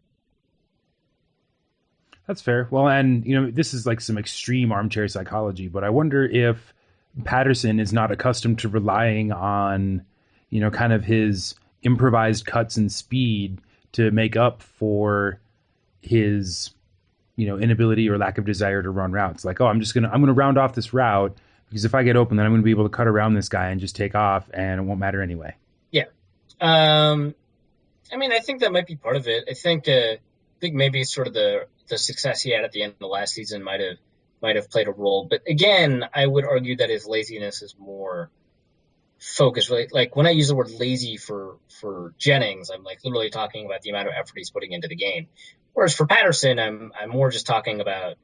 That's fair. Well, and this is like some extreme armchair psychology, but I wonder if Patterson is not accustomed to relying on, kind of his improvised cuts and speed to make up for his, inability or lack of desire to run routes. Like, I'm going to round off this route because if I get open, then I'm going to be able to cut around this guy and just take off and it won't matter anyway. Yeah. I mean, I think that might be part of it. I think maybe sort of the success he had at the end of the last season might have played a role. But again, I would argue that his laziness is more focused. Like when I use the word lazy for Jennings, I'm like literally talking about the amount of effort he's putting into the game. Whereas for Patterson, I'm more just talking about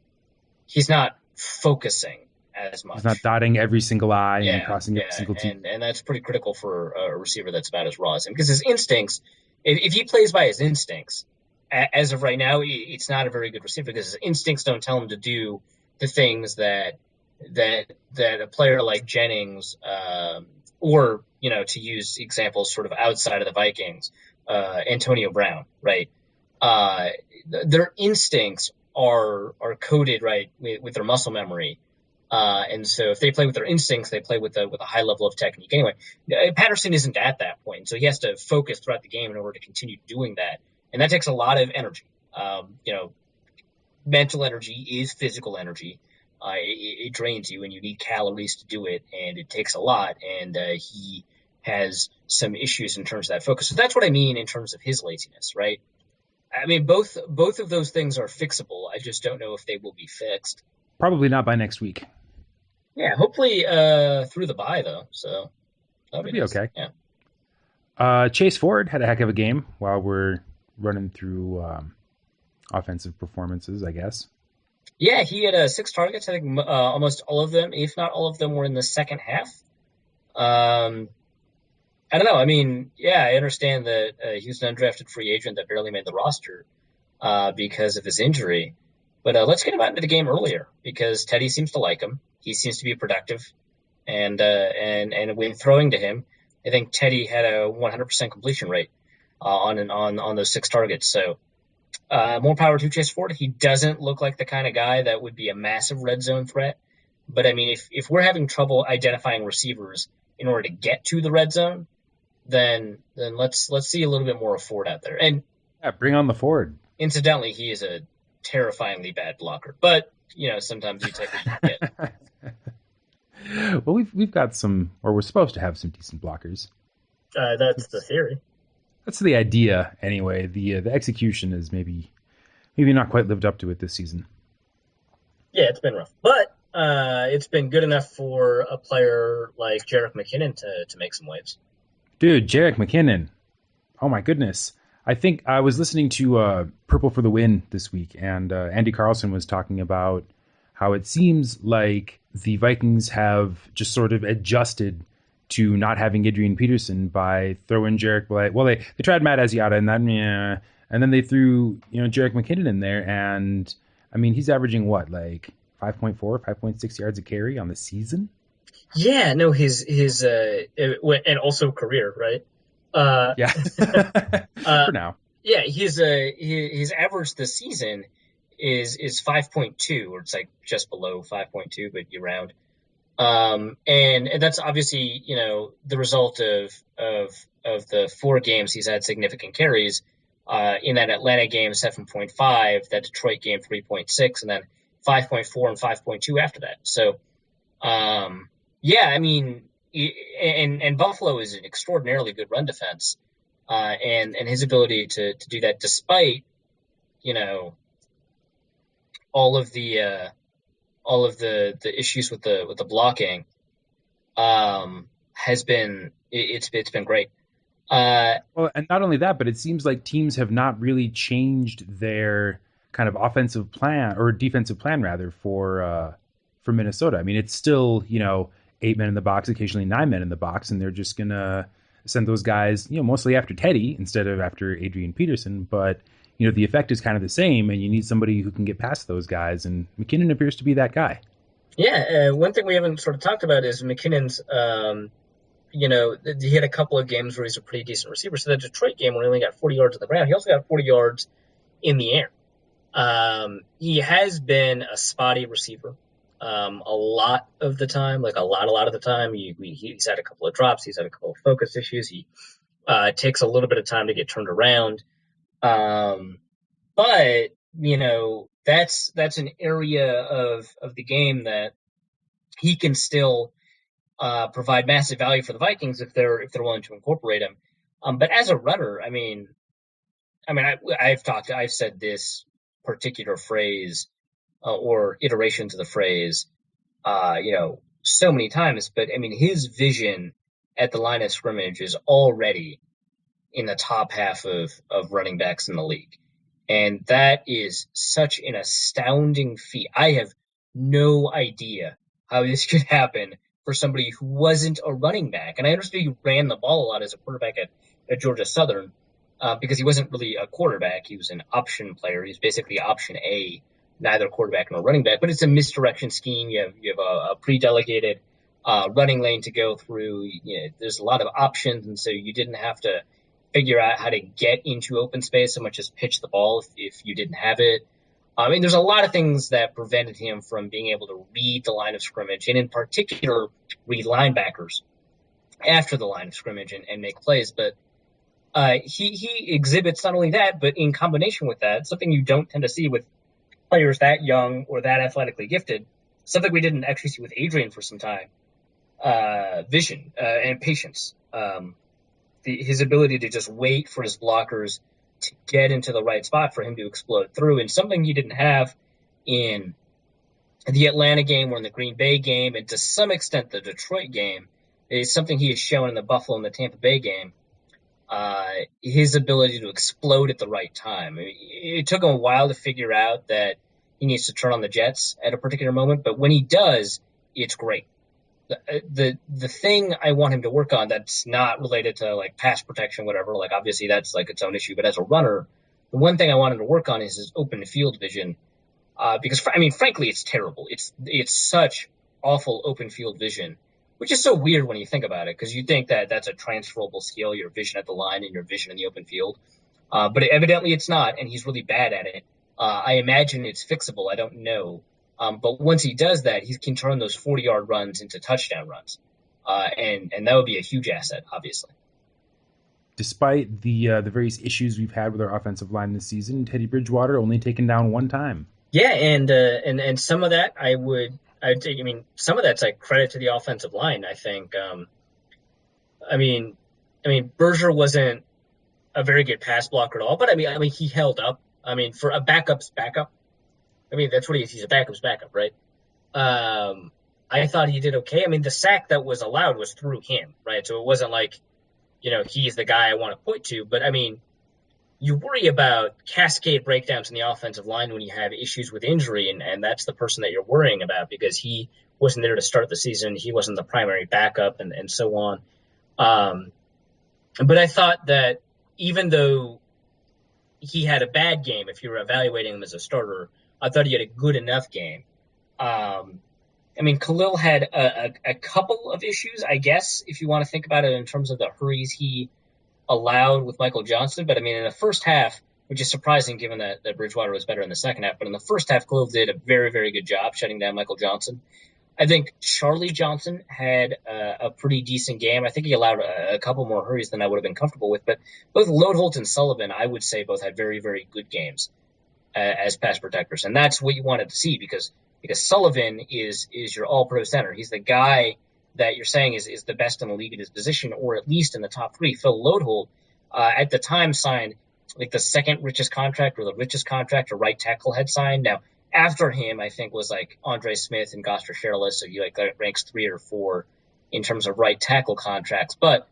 he's not focusing as He's not much. dotting every single I and Yeah, crossing every yeah, single T. and that's pretty critical for a receiver that's about as raw as him because his instincts, if he plays by his instincts, as of right now, it's not a very good receiver because his instincts don't tell him to do the things that a player like Jennings, or to use examples sort of outside of the Vikings, Antonio Brown, right? Uh, their instincts are coded right with their muscle memory. And so if they play with their instincts, they play with a high level of technique. Anyway, Patterson isn't at that point, so he has to focus throughout the game in order to continue doing that, and that takes a lot of energy. Mental energy is physical energy. It drains you, and you need calories to do it, and it takes a lot. And he has some issues in terms of that focus. So that's what I mean in terms of his laziness, right? I mean, both of those things are fixable. I just don't know if they will be fixed. Probably not by next week. Yeah, hopefully through the bye though. So that'll It'll be be nice. okay. Yeah. Chase Ford had a heck of a game while we're running through offensive performances, I guess. Yeah, he had 6 targets. I think almost all of them, if not all of them, were in the second half. Um, I don't know. I mean, yeah, I understand that he was an undrafted free agent that barely made the roster because of his injury. But let's get him out into the game earlier because Teddy seems to like him. He seems to be productive, and when throwing to him, I think Teddy had a 100% completion rate on those 6 targets. So more power to Chase Ford. He doesn't look like the kind of guy that would be a massive red zone threat. But I mean, if we're having trouble identifying receivers in order to get to the red zone, then let's see a little bit more of Ford out there. And Yeah, bring on the Ford. incidentally, he is a terrifyingly bad blocker. But sometimes you take what you can get. Well, we've got some, or we're supposed to have some decent blockers. That's the theory. That's the idea, anyway. The execution is maybe not quite lived up to it this season. Yeah, it's been rough, but it's been good enough for a player like Jerick McKinnon to make some waves. Dude, Jerick McKinnon. Oh my goodness. I think I was listening to Purple for the Win this week, and Andy Carlson was talking about how it seems like the Vikings have just sort of adjusted to not having Adrian Peterson by throwing Jerick. Well, they tried Matt Asiata, and then they threw Jerick McKinnon in there, and I mean he's averaging what, like 5.4, 5.6 yards a carry on the season. Yeah, no, his and also career, right? Uh, Yeah, uh, for now. yeah, his average this season is 5.2, or it's like just below 5.2, but you round. And that's obviously the result of the 4 games he's had significant carries. In that Atlanta game 7.5, that Detroit game 3.6, and then 5.4 and 5.2 after that. So yeah, I mean, and Buffalo is an extraordinarily good run defense, and his ability to do that despite you know all of the issues with the blocking, has been it's been great. Well, and not only that, but it seems like teams have not really changed their kind of offensive plan or defensive plan rather for Minnesota. I mean, it's still 8 men in the box, occasionally 9 men in the box, and they're just gonna send those guys mostly after Teddy instead of after Adrian Peterson. But the effect is kind of the same, and you need somebody who can get past those guys, and McKinnon appears to be that guy. Yeah, one thing we haven't sort of talked about is McKinnon's. He had a couple of games where he's a pretty decent receiver. So the Detroit game where he only got 40 yards on the ground, he also got 40 yards in the air. He has been a spotty receiver a lot of the time, like a lot of the time. He's had a couple of drops. He's had a couple of focus issues. He takes a little bit of time to get turned around. But that's an area of the game that he can still provide massive value for the Vikings if they're willing to incorporate him. But as a runner, I mean, I mean, I've said this particular phrase or iterations of the phrase, so many times. But I mean, his vision at the line of scrimmage is already in the top half of running backs in the league. And that is such an astounding feat. I have no idea how this could happen for somebody who wasn't a running back. And I understand he ran the ball a lot as a quarterback at Georgia Southern because he wasn't really a quarterback. He was an option player. He's basically option A, neither quarterback nor running back. But it's a misdirection scheme. You have a pre-delegated running lane to go through. There's a lot of options, and so you didn't have to figure out how to get into open space so much as pitch the ball if you didn't have it. I mean, there's a lot of things that prevented him from being able to read the line of scrimmage, and in particular, read linebackers after the line of scrimmage and make plays. But he exhibits not only that, but in combination with that, something you don't tend to see with players that young or that athletically gifted, something we didn't actually see with Adrian for some time, vision and patience. His ability to just wait for his blockers to get into the right spot for him to explode through, and something he didn't have in the Atlanta game or in the Green Bay game, and to some extent the Detroit game, is something he has shown in the Buffalo and the Tampa Bay game. His ability to explode at the right time. It took him a while to figure out that he needs to turn on the jets at a particular moment, but when he does, it's great. The thing I want him to work on that's not related to like pass protection, whatever, like obviously that's like its own issue, but as a runner, the one thing I want him to work on is his open field vision. Because I mean, frankly, it's terrible. It's such awful open field vision, which is so weird when you think about it, because you think that that's a transferable skill, your vision at the line and your vision in the open field. But evidently it's not, and he's really bad at it. I imagine it's fixable. I don't know. But once he does that, he can turn those 40-yard runs into touchdown runs. And that would be a huge asset, obviously. Despite the various issues we've had with our offensive line this season, Teddy Bridgewater only taken down one time. Yeah, and some of that I would take. I mean, some of that's like credit to the offensive line. I think. I mean, Berger wasn't a very good pass blocker at all, but I mean, he held up. I mean, for a backup's backup. I mean, that's what he is. He's a backup's backup, right? I thought he did okay. I mean, the sack that was allowed was through him, right? So it wasn't like, he's the guy I want to point to. But, I mean, you worry about cascade breakdowns in the offensive line when you have issues with injury, and that's the person that you're worrying about because he wasn't there to start the season. He wasn't the primary backup and so on. But I thought that even though he had a bad game, if you were evaluating him as a starter, I thought he had a good enough game. I mean, Khalil had a couple of issues, I guess, if you want to think about it in terms of the hurries he allowed with Michael Johnson. But, I mean, in the first half, which is surprising given that Bridgewater was better in the second half, but in the first half, Khalil did a very, very good job shutting down Michael Johnson. I think Charlie Johnson had a pretty decent game. I think he allowed a couple more hurries than I would have been comfortable with. But both Lodeholt and Sullivan, I would say, both had very, very good games as pass protectors. And that's what you wanted to see because Sullivan is your all-pro center. He's the guy that you're saying is the best in the league at his position, or at least in the top three. Phil Lodeholt, at the time, signed like the second richest contract or the richest contract a right tackle had signed. Now, after him, I think, was like Andre Smith and Goster Sherrillis, so he ranks 3 or 4 in terms of right tackle contracts. But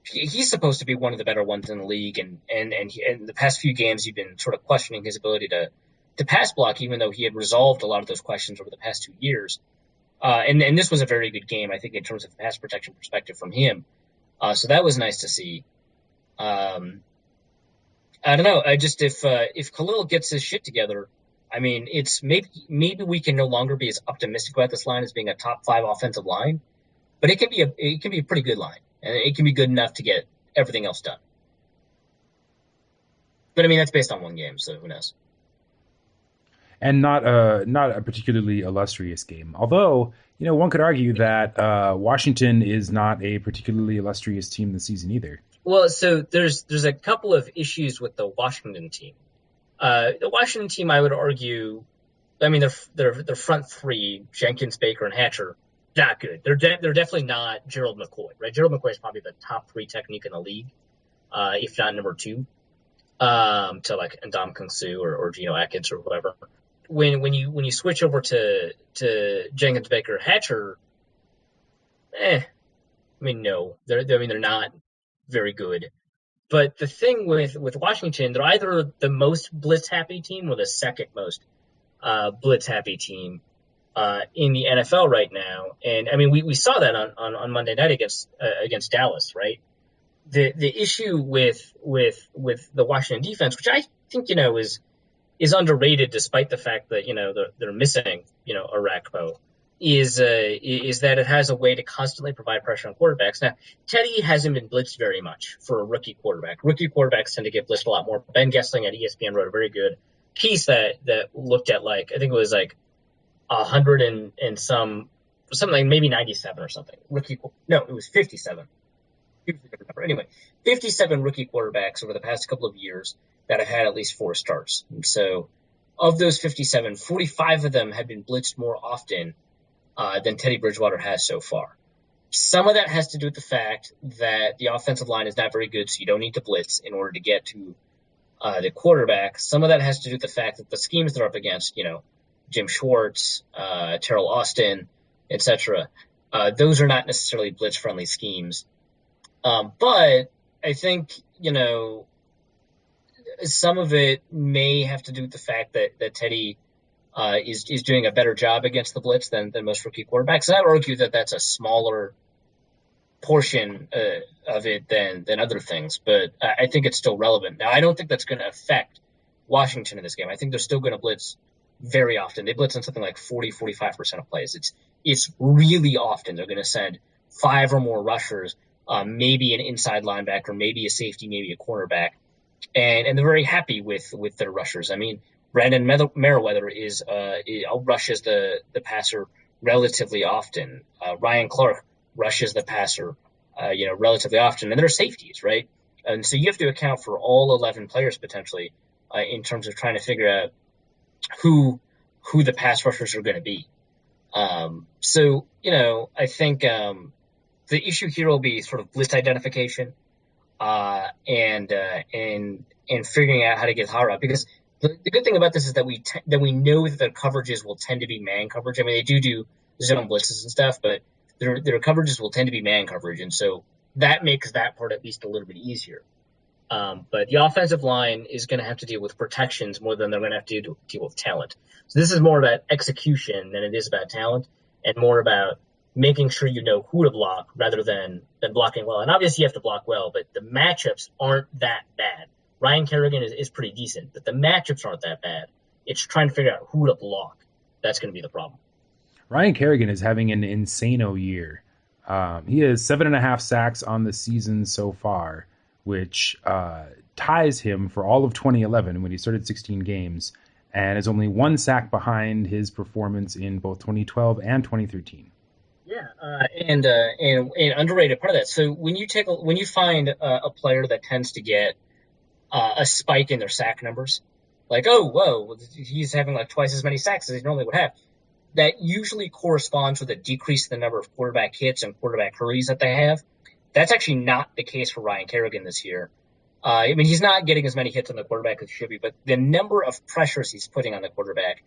he's supposed to be one of the better ones in the league, and the past few games you've been sort of questioning his ability to pass block, even though he had resolved a lot of those questions over the past 2 years. And this was a very good game, I think, in terms of pass protection perspective from him. So that was nice to see. I don't know. If Khalil gets his shit together, I mean, it's maybe we can no longer be as optimistic about this line as being a top 5 offensive line, but it can be a pretty good line, and it can be good enough to get everything else done. But I mean, that's based on one game, so who knows? And not a particularly illustrious game. Although, one could argue that Washington is not a particularly illustrious team this season either. Well, so there's a couple of issues with the Washington team. The Washington team, I would argue, I mean, their front three, Jenkins, Baker, and Hatcher, not good. They're definitely not Gerald McCoy, right? Gerald McCoy is probably the top 3 technique in the league, if not number 2. to like Ndamukong Suh or Geno Atkins or whatever. When you switch over to Jenkins, Baker, Hatcher, I mean, no, they're not very good. But the thing with Washington, they're either the most blitz happy team or the second most blitz happy team in the NFL right now. And I mean, we saw that on Monday night against Dallas, right? The issue with the Washington defense, which I think is underrated, despite the fact that they're missing Arakpo, is that it has a way to constantly provide pressure on quarterbacks. Now, Teddy hasn't been blitzed very much for a rookie quarterback. Rookie quarterbacks tend to get blitzed a lot more. Ben Gessling at ESPN wrote a very good piece that looked at, like, I think it was like 100 and something like maybe 97 or something. No, it was 57. Anyway, 57 rookie quarterbacks over the past couple of years that have had at least 4 starts. And so of those 57, 45 of them have been blitzed more often than Teddy Bridgewater has so far. Some of that has to do with the fact that the offensive line is not very good, so you don't need to blitz in order to get to the quarterback. Some of that has to do with the fact that the schemes they're up against, Jim Schwartz, Terrell Austin, etc., those are not necessarily blitz-friendly schemes. But I think, some of it may have to do with the fact that Teddy is doing a better job against the blitz than most rookie quarterbacks. And I would argue that that's a smaller portion of it than other things, but I think it's still relevant. Now, I don't think that's going to affect Washington in this game. I think they're still going to blitz very often. They blitz on something like 40-45% of plays. It's really often they're going to send 5 or more rushers, maybe an inside linebacker, maybe a safety, maybe a cornerback, and they're very happy with their rushers. I mean, Brandon Merriweather rushes the passer relatively often. Ryan Clark rushes the passer, relatively often, and they're safeties, right? And so you have to account for all 11 players potentially in terms of trying to figure out who the pass rushers are going to be. So I think the issue here will be sort of blitz identification and figuring out how to get higher up, because the good thing about this is that we know that their coverages will tend to be man coverage. I mean, they do zone blitzes and stuff, but their coverages will tend to be man coverage, and so that makes that part at least a little bit easier. But the offensive line is going to have to deal with protections more than they're going to have to deal with talent. So this is more about execution than it is about talent, and more about making sure you know who to block rather than blocking well. And obviously you have to block well, but the matchups aren't that bad. Ryan Kerrigan is pretty decent, but the matchups aren't that bad. It's trying to figure out who to block. That's going to be the problem. Ryan Kerrigan is having an insano year. He has 7.5 sacks on the season so far, which ties him for all of 2011 when he started 16 games, and is only 1 sack behind his performance in both 2012 and 2013. Yeah, and underrated part of that. So when you find a player that tends to get a spike in their sack numbers, like, oh, whoa, he's having like twice as many sacks as he normally would have, that usually corresponds with a decrease in the number of quarterback hits and quarterback hurries that they have. That's actually not the case for Ryan Kerrigan this year. I mean, he's not getting as many hits on the quarterback as he should be, but the number of pressures he's putting on the quarterback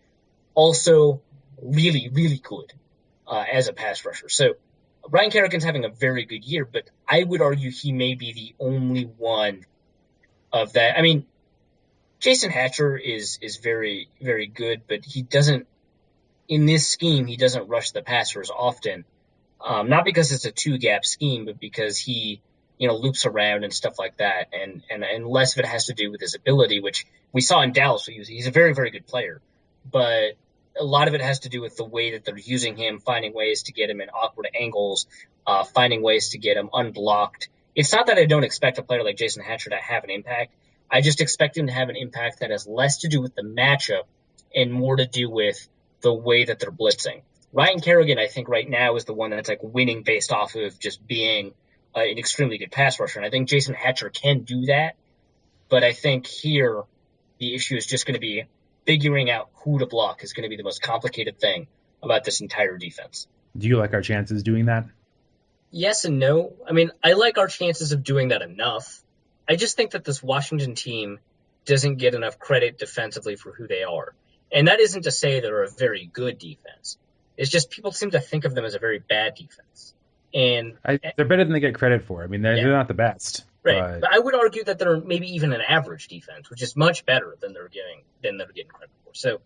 also really, really good as a pass rusher. So Ryan Kerrigan's having a very good year, but I would argue he may be the only one of that. I mean, Jason Hatcher is very, very good, but he doesn't, in this scheme, he doesn't rush the passers often. Not because it's a 2-gap scheme, but because he, loops around and stuff like that. And less of it has to do with his ability, which we saw in Dallas. He's a very, very good player. But a lot of it has to do with the way that they're using him, finding ways to get him in awkward angles, finding ways to get him unblocked. It's not that I don't expect a player like Jason Hatcher to have an impact. I just expect him to have an impact that has less to do with the matchup and more to do with the way that they're blitzing. Ryan Kerrigan, I think right now, is the one that's like winning based off of just being an extremely good pass rusher. And I think Jason Hatcher can do that. But I think here the issue is just going to be figuring out who to block is going to be the most complicated thing about this entire defense. Do you like our chances doing that? Yes and no. I mean, I like our chances of doing that enough. I just think that this Washington team doesn't get enough credit defensively for who they are. And that isn't to say they're a very good defense. It's just people seem to think of them as a very bad defense. And they're better than they get credit for. I mean, they're not the best. Right. But I would argue that they're maybe even an average defense, which is much better than they're getting credit for. So,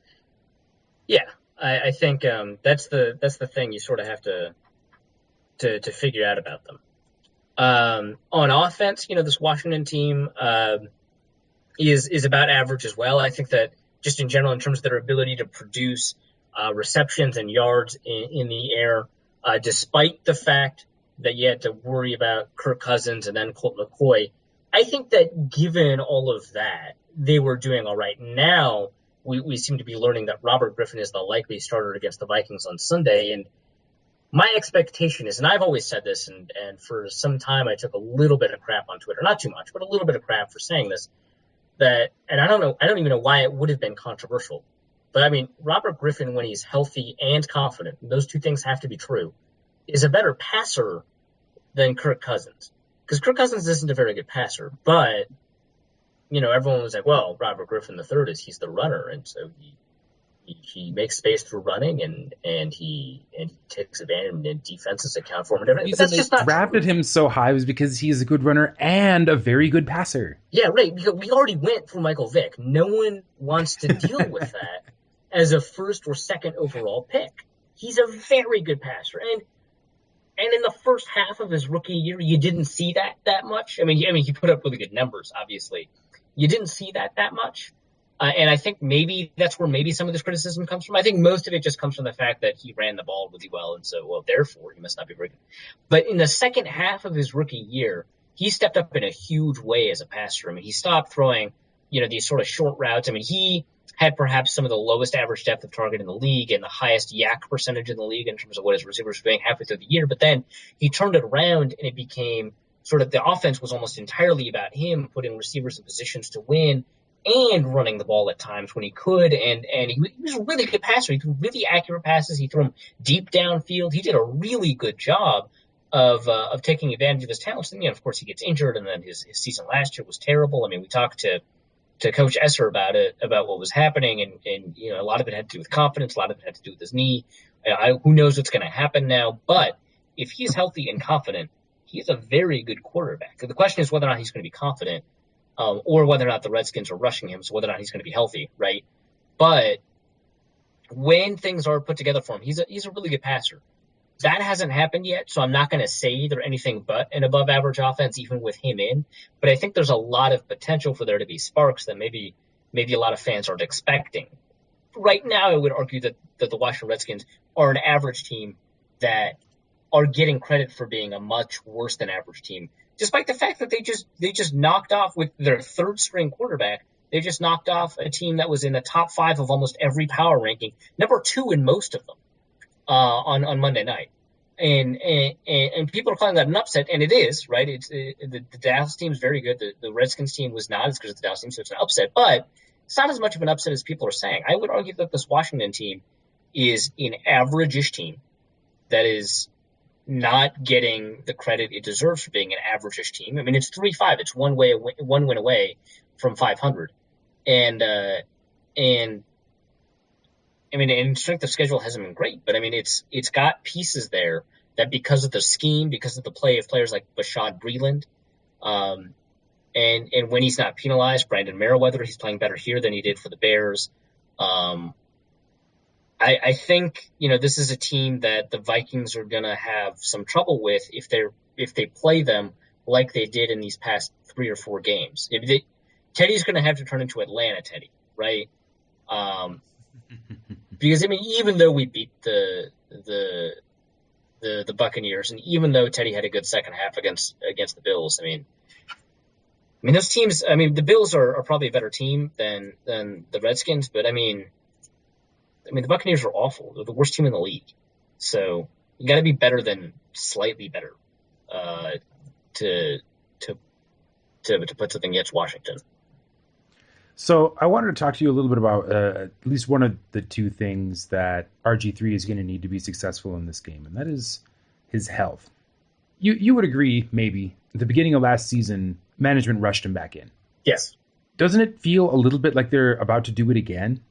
yeah, I think that's the thing you sort of have to figure out about them. On offense, this Washington team is about average as well. I think that just in general, in terms of their ability to produce receptions and yards in the air, despite the fact that you had to worry about Kirk Cousins and then Colt McCoy, I think that given all of that, they were doing all right. Now we seem to be learning that Robert Griffin is the likely starter against the Vikings on Sunday. And my expectation is, and I've always said this, and for some time I took a little bit of crap on Twitter, not too much, but a little bit of crap for saying this, and I don't even know why it would have been controversial. But I mean, Robert Griffin, when he's healthy and confident, and those two things have to be true, is a better passer than Kirk Cousins. Because Kirk Cousins isn't a very good passer, but, everyone was like, well, Robert Griffin III he's the runner, and so he makes space through running, and he takes advantage, and defenses account for him and everything. But that's just not drafted him so high was because he's a good runner and a very good passer. Yeah, right, because we already went for Michael Vick. No one wants to deal with that as a first or second overall pick. He's a very good passer, and in the first half of his rookie year, you didn't see that much. I mean, he put up really good numbers, obviously. You didn't see that much. And I think maybe that's where maybe some of this criticism comes from. I think most of it just comes from the fact that he ran the ball really well, and so, therefore, he must not be very good. But in the second half of his rookie year, he stepped up in a huge way as a passer. I mean, he stopped throwing, these sort of short routes. I mean, he had perhaps some of the lowest average depth of target in the league and the highest yak percentage in the league in terms of what his receivers were doing halfway through the year. But then he turned it around, and it became sort of the offense was almost entirely about him putting receivers in positions to win and running the ball at times when he could. And he was a really good passer. He threw really accurate passes. He threw them deep downfield. He did a really good job of taking advantage of his talents. And, of course, he gets injured, and then his season last year was terrible. I mean, we talked to Coach Esser about what was happening, and a lot of it had to do with confidence, a lot of it had to do with his knee. Who knows what's going to happen now? But if he's healthy and confident, he's a very good quarterback. The question is whether or not he's going to be confident, or whether or not the Redskins are rushing him, so whether or not he's going to be healthy, right? But when things are put together for him, he's a really good passer. That hasn't happened yet, so I'm not going to say they're anything but an above-average offense, even with him in. But I think there's a lot of potential for there to be sparks that maybe a lot of fans aren't expecting. Right now, I would argue that the Washington Redskins are an average team that are getting credit for being a much worse than average team, despite the fact that they just knocked off with their third-string quarterback. They just knocked off a team that was in the top 5 of almost every power ranking, number 2 in most of them. On Monday night, and people are calling that an upset, and it is, right? It's the Dallas team is very good. The Redskins team was not as good as the Dallas team, so it's an upset. But it's not as much of an upset as people are saying. I would argue that this Washington team is an average-ish team that is not getting the credit it deserves for being an average-ish team. I mean, it's 3-5. It's one win away from 500, and I mean, and strength of schedule hasn't been great, but I mean, it's got pieces there that because of the scheme, because of the play of players like Bashad Breeland, and when he's not penalized, Brandon Merriweather, he's playing better here than he did for the Bears. I think, this is a team that the Vikings are going to have some trouble with if they play them like they did in these past 3 or 4 games. Teddy's going to have to turn into Atlanta Teddy, right? Because I mean, even though we beat the Buccaneers, and even though Teddy had a good second half against the Bills, I mean those teams. I mean, the Bills are probably a better team than the Redskins, but I mean the Buccaneers are awful. They're the worst team in the league. So you got to be better than slightly better to put something against Washington. So I wanted to talk to you a little bit about at least one of the 2 things that RG3 is going to need to be successful in this game, and that is his health. You would agree, maybe, at the beginning of last season, management rushed him back in. Yes. Doesn't it feel a little bit like they're about to do it again?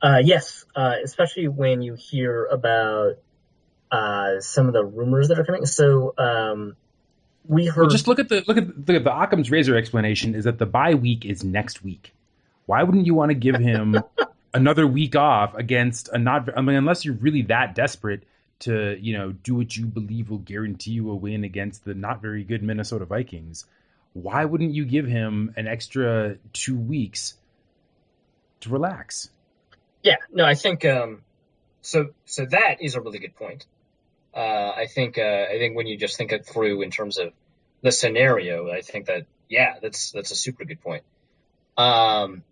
Yes, especially when you hear about some of the rumors that are coming. So we Well, heard. just look at the Occam's razor explanation is that the bye week is next week. Why wouldn't you want to give him another week off against a not? I mean, unless you're really that desperate to, do what you believe will guarantee you a win against the not very good Minnesota Vikings. Why wouldn't you give him an extra 2 weeks to relax? Yeah, no, I think so that is a really good point. I think when you just think it through in terms of the scenario, I think that yeah, that's a super good point. Um,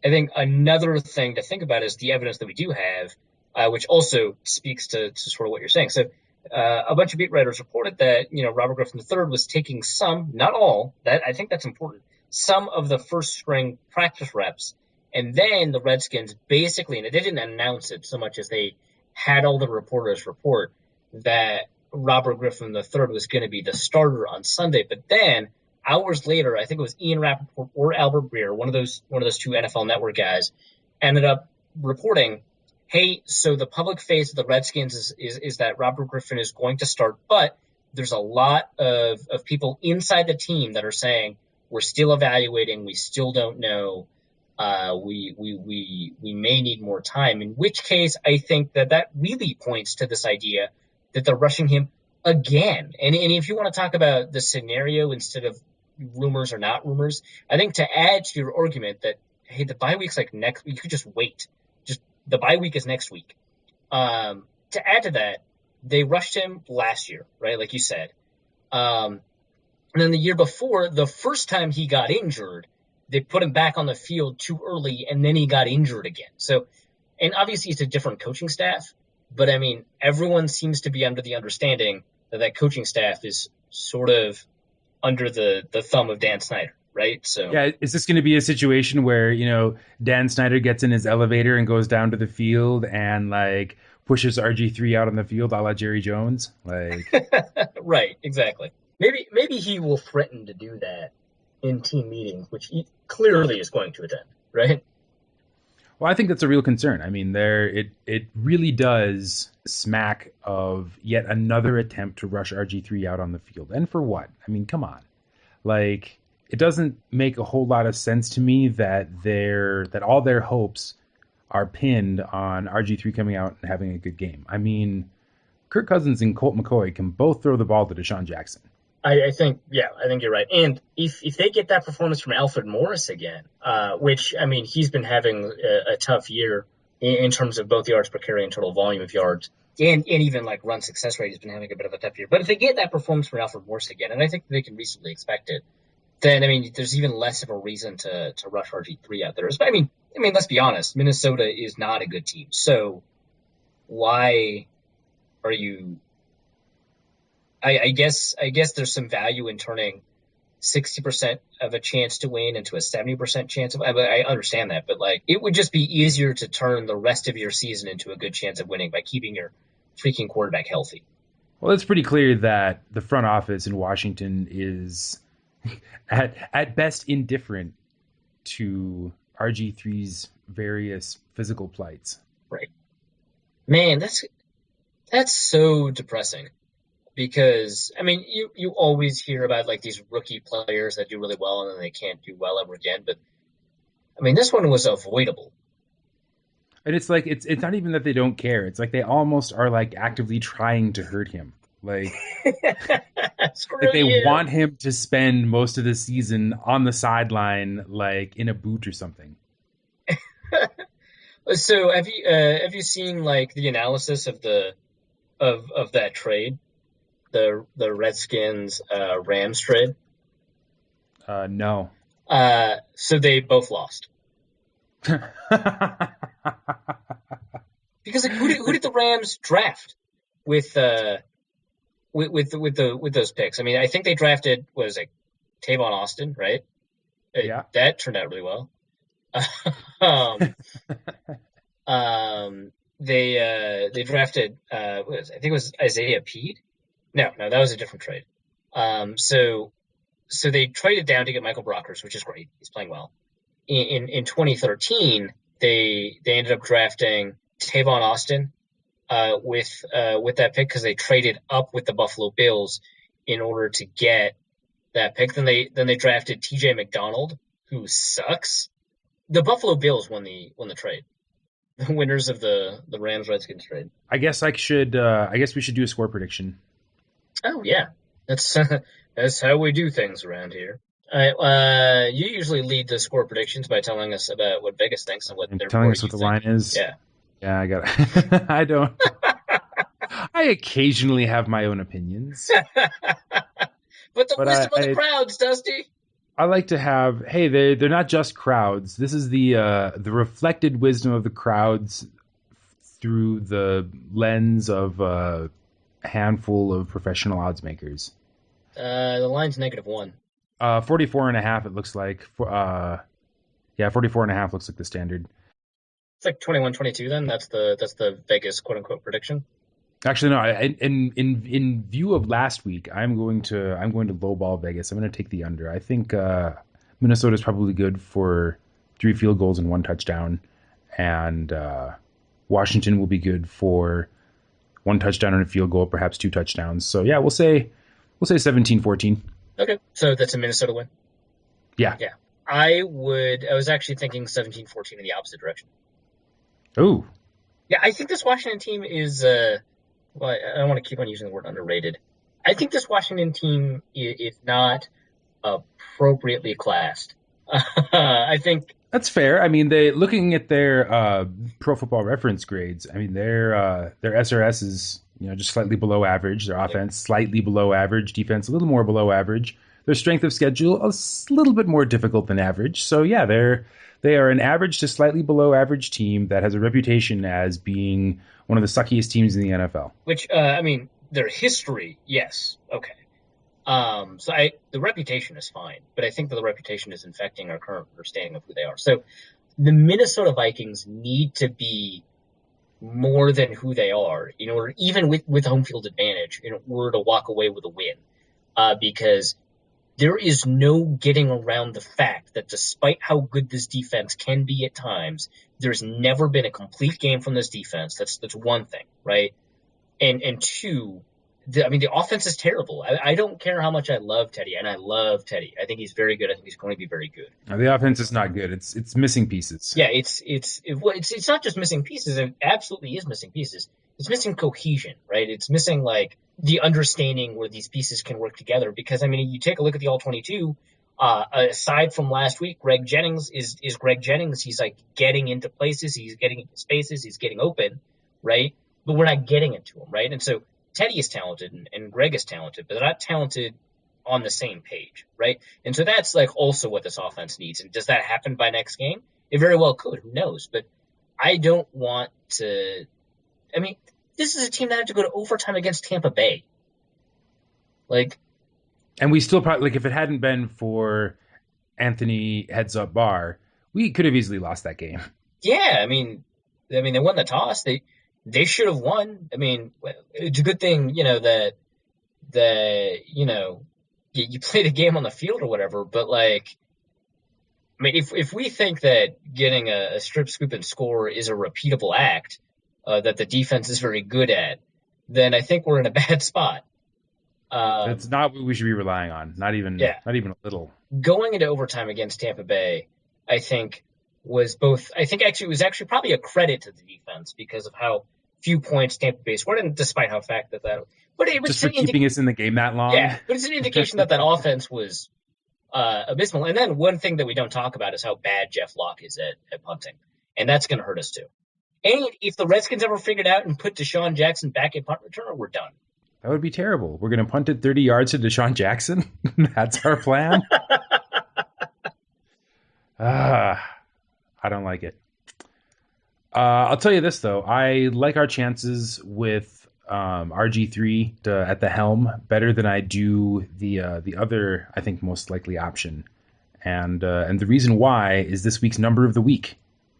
I think another thing to think about is the evidence that we do have, which also speaks to sort of what you're saying. So, a bunch of beat writers reported that Robert Griffin III was taking some, not all, that I think that's important, some of the first string practice reps, and then the Redskins basically, and they didn't announce it so much as they had all the reporters report that Robert Griffin III was going to be the starter on Sunday, but then hours later, I think it was Ian Rappaport or Albert Breer, one of those two NFL Network guys, ended up reporting, "Hey, so the public face of the Redskins is that Robert Griffin is going to start, but there's a lot of people inside the team that are saying we're still evaluating, we still don't know, we may need more time." In which case, I think that really points to this idea that they're rushing him again. And if you want to talk about the scenario instead of rumors or not rumors, I think to add to your argument that, hey, the bye week's like next, you could just wait. Just the bye week is next week. To add to that, they rushed him last year, right? Like you said. And then the year before, the first time he got injured, they put him back on the field too early, and then he got injured again. So, and obviously it's a different coaching staff, but I mean, everyone seems to be under the understanding that coaching staff is sort of under the thumb of Dan Snyder, right? So Yeah, is this going to be a situation where, Dan Snyder gets in his elevator and goes down to the field and like pushes RG3 out on the field a la Jerry Jones? Like, right, exactly. Maybe he will threaten to do that in team meetings, which he clearly is going to attend, right? well, I think that's a real concern. I mean, it really does smack of yet another attempt to rush RG3 out on the field. And for what? I mean, come on. Like, it doesn't make a whole lot of sense to me that all their hopes are pinned on RG3 coming out and having a good game. I mean, Kirk Cousins and Colt McCoy can both throw the ball to Deshaun Jackson. I think, yeah, I think you're right. And if they get that performance from Alfred Morris again, which, I mean, he's been having a tough year in terms of both yards per carry and total volume of yards, and even like run success rate, he's been having a bit of a tough year. But if they get that performance from Alfred Morris again, and I think they can reasonably expect it, then, I mean, there's even less of a reason to rush RG3 out there. But I mean, let's be honest, Minnesota is not a good team. So why are you, I guess there's some value in turning 60% of a chance to win into a 70% chance of, I understand that, but like, it would just be easier to turn the rest of your season into a good chance of winning by keeping your freaking quarterback healthy. Well, it's pretty clear that the front office in Washington is at best indifferent to RG3's various physical plights. Right. Man, that's so depressing. Because I mean, you always hear about like these rookie players that do really well and then they can't do well ever again. But I mean, this one was avoidable. And it's like it's not even that they don't care. It's like they almost are like actively trying to hurt him. Like Screw they you. want him to spend most of the season on the sideline, like in a boot or something. So have you seen like the analysis of the of that trade, the Redskins Rams trade? No. So they both lost because like who did the Rams draft with with those picks? I mean, I think they drafted what was it, Tavon Austin, right? Yeah. That turned out really well. um, they drafted I think it was Isaiah Pede. No, that was a different trade. So they traded down to get Michael Brockers, which is great. He's playing well. in 2013, they ended up drafting Tavon Austin with that pick because they traded up with the Buffalo Bills in order to get that pick. Then they drafted T.J. McDonald, who sucks. The Buffalo Bills won the trade. The winners of the Rams Redskins trade. I guess we should do a score prediction. Oh yeah, that's how we do things around here. All right, you usually lead the score predictions by telling us about what Vegas thinks and what they're telling us what the line is. Yeah. Yeah, I got it. I don't. I occasionally have my own opinions. But the wisdom of the crowds, Dusty. I like to have. Hey, they're not just crowds. This is the reflected wisdom of the crowds through the lens of a handful of professional odds makers. The line's -1. 44.5. It looks like. 44.5 looks like the standard. It's like 21-22 then. That's the Vegas quote unquote prediction. Actually, no. In view of last week, I'm going to lowball Vegas. I'm going to take the under. I think Minnesota is probably good for 3 field goals and 1 touchdown, and Washington will be good for 1 touchdown and a field goal, perhaps 2 touchdowns. So yeah, we'll say 17-14. Okay, so that's a Minnesota win. Yeah. Yeah. I was actually thinking 17-14 in the opposite direction. Ooh. Yeah, I think this Washington team is, well, I don't want to keep on using the word underrated. I think this Washington team is not appropriately classed. I think that's fair. I mean, looking at their Pro Football Reference grades, I mean, their SRS is, just slightly below average. Their offense, slightly below average. Defense, a little more below average. Their strength of schedule, a little bit more difficult than average. So, yeah, they are an average to slightly below average team that has a reputation as being one of the suckiest teams in the NFL. Which, I mean, their history, yes, okay. So the reputation is fine, but I think that the reputation is infecting our current understanding of who they are. So the Minnesota Vikings need to be more than who they are in order, even with home field advantage, in order to walk away with a win. Because there is no getting around the fact that despite how good this defense can be at times, there's never been a complete game from this defense. That's one thing, right? And two, the offense is terrible. I don't care how much I love Teddy, and I love Teddy. I think he's very good. I think he's going to be very good. No, the offense is not good. It's missing pieces. Yeah, it's not just missing pieces. It absolutely is missing pieces. It's missing cohesion, right? It's missing like the understanding where these pieces can work together. Because I mean, you take a look at the All-22. Aside from last week, Greg Jennings is Greg Jennings. He's like getting into places. He's getting into spaces. He's getting open, right? But we're not getting into him, right? And so Teddy is talented and Greg is talented, but they're not talented on the same page, right? And so that's like also what this offense needs. And does that happen by next game? It very well could. Who knows? But I don't want to. I mean, this is a team that had to go to overtime against Tampa Bay. And we still probably, if it hadn't been for Anthony Heads Up Barr, we could have easily lost that game. Yeah, I mean, they won the toss. They should have won. I mean, it's a good thing, that you play the game on the field or whatever. But if we think that getting a strip, scoop, and score is a repeatable act that the defense is very good at, then I think we're in a bad spot. That's not what we should be relying on. Not even a little. Going into overtime against Tampa Bay, I think was both. I think actually it was actually probably a credit to the defense because of how few points Tampa Bay scored, and despite how fact that. But it was just for keeping us in the game that long. Yeah, but it's an indication that offense was abysmal. And then one thing that we don't talk about is how bad Jeff Locke is at punting, and that's going to hurt us too. And if the Redskins ever figured out and put Deshaun Jackson back at punt returner, we're done. That would be terrible. We're going to punt it 30 yards to Deshaun Jackson? That's our plan? I don't like it. I'll tell you this, though. I like our chances with RG3 at the helm better than I do the other, I think, most likely option. And the reason why is this week's number of the week.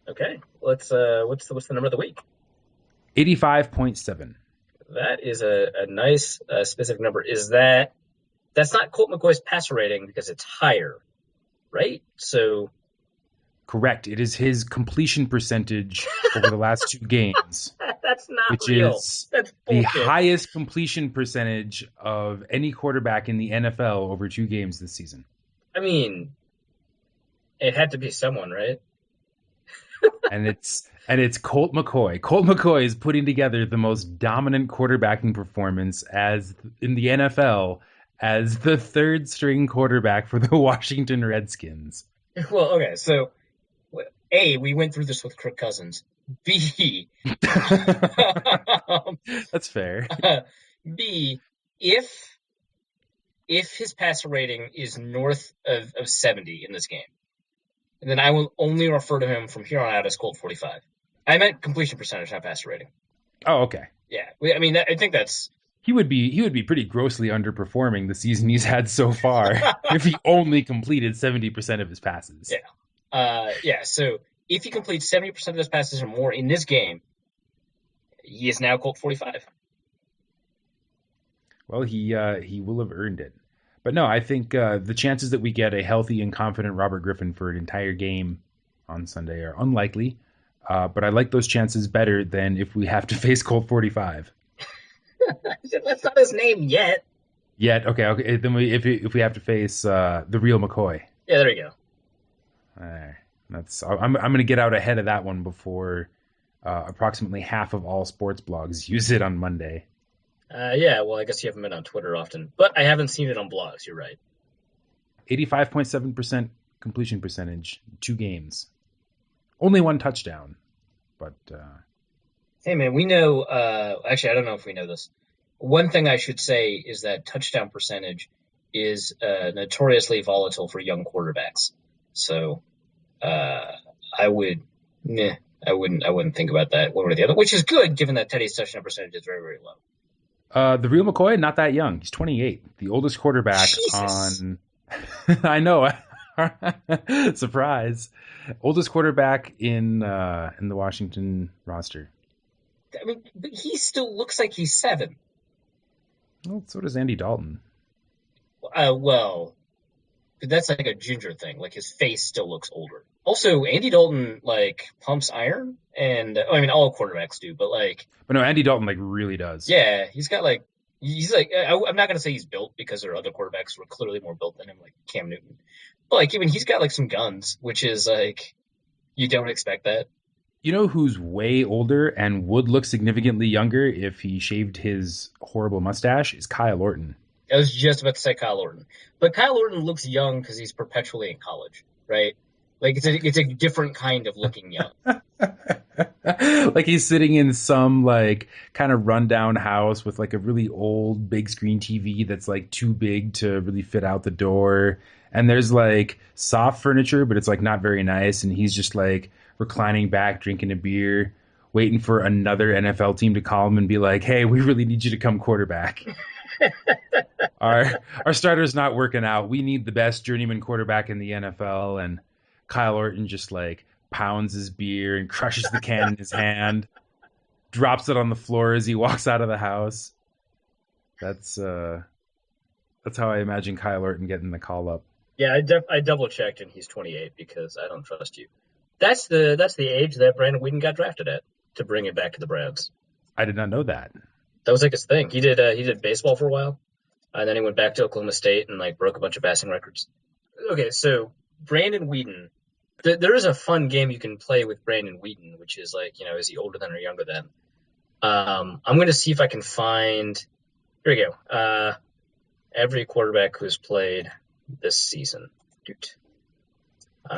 Okay. What's the number of the week? 85.7. That is a nice specific number. That's not Colt McCoy's passer rating because it's higher, right? So Correct. It is his completion percentage over the last 2 games, That's not which real. is That's the bullshit. highest completion percentage of any quarterback in the NFL over 2 games this season. I mean, it had to be someone, right? And it's Colt McCoy. Colt McCoy is putting together the most dominant quarterbacking performance as in the NFL as the 3rd string quarterback for the Washington Redskins. Well, okay, so A, we went through this with Kirk Cousins. B, That's fair. B, if his passer rating is north of 70 in this game, then I will only refer to him from here on out as Colt 45. I meant completion percentage, not passer rating. Oh, okay. Yeah, I mean, I think that's... He would be pretty grossly underperforming the season he's had so far if he only completed 70% of his passes. Yeah. So if he completes 70% of his passes or more in this game, he is now Colt 45. Well, he will have earned it. But no, I think the chances that we get a healthy and confident Robert Griffin for an entire game on Sunday are unlikely. But I like those chances better than if we have to face Colt 45. That's not his name yet. Yet, okay. Then if we have to face the real McCoy. Yeah, there you go. I'm going to get out ahead of that one before approximately half of all sports blogs use it on Monday. Yeah, well, I guess you haven't been on Twitter often, but I haven't seen it on blogs. You're right. 85.7% completion percentage, 2 games, only 1 touchdown, but. Hey man, we know. Actually, I don't know if we know this. One thing I should say is that touchdown percentage is notoriously volatile for young quarterbacks. So I wouldn't think about that one or the other, which is good given that Teddy's touchdown percentage is very, very low. The real McCoy, not that young. He's 28, the oldest quarterback Jesus. on. I know, surprise, oldest quarterback in the Washington roster. I mean, but he still looks like he's 7. Well, so does Andy Dalton. Well, that's like a ginger thing. Like his face still looks older. Also, Andy Dalton like pumps iron, and I mean all quarterbacks do, but no, Andy Dalton like really does. Yeah, he's like I'm not gonna say he's built because there are other quarterbacks who are clearly more built than him, like Cam Newton. But like, I mean, he's got like some guns, which is like you don't expect that. You know who's way older and would look significantly younger if he shaved his horrible mustache? Is Kyle Orton. I was just about to say Kyle Orton. But Kyle Orton looks young because he's perpetually in college, right? Like, it's a different kind of looking young. Like he's sitting in some, like, kind of rundown house with, like, a really old big screen TV that's, like, too big to really fit out the door. And there's, like, soft furniture, but it's, like, not very nice. And he's just, like, reclining back, drinking a beer, waiting for another NFL team to call him and be like, hey, we really need you to come quarterback. Our starter's not working out. We need the best journeyman quarterback in the NFL. And Kyle Orton just like pounds his beer and crushes the can in his hand, drops it on the floor as he walks out of the house. That's how I imagine Kyle Orton getting the call up. Yeah, I double checked and he's 28 because I don't trust you. That's the age that Brandon Whedon got drafted at to bring it back to the Browns. I did not know that. That was like his thing. He did baseball for a while, and then he went back to Oklahoma State and like broke a bunch of passing records. Okay, so Brandon Whedon, there is a fun game you can play with Brandon Whedon, which is like, you know, is he older than or younger than? I'm going to see if I can find. Here we go. Every quarterback who's played this season.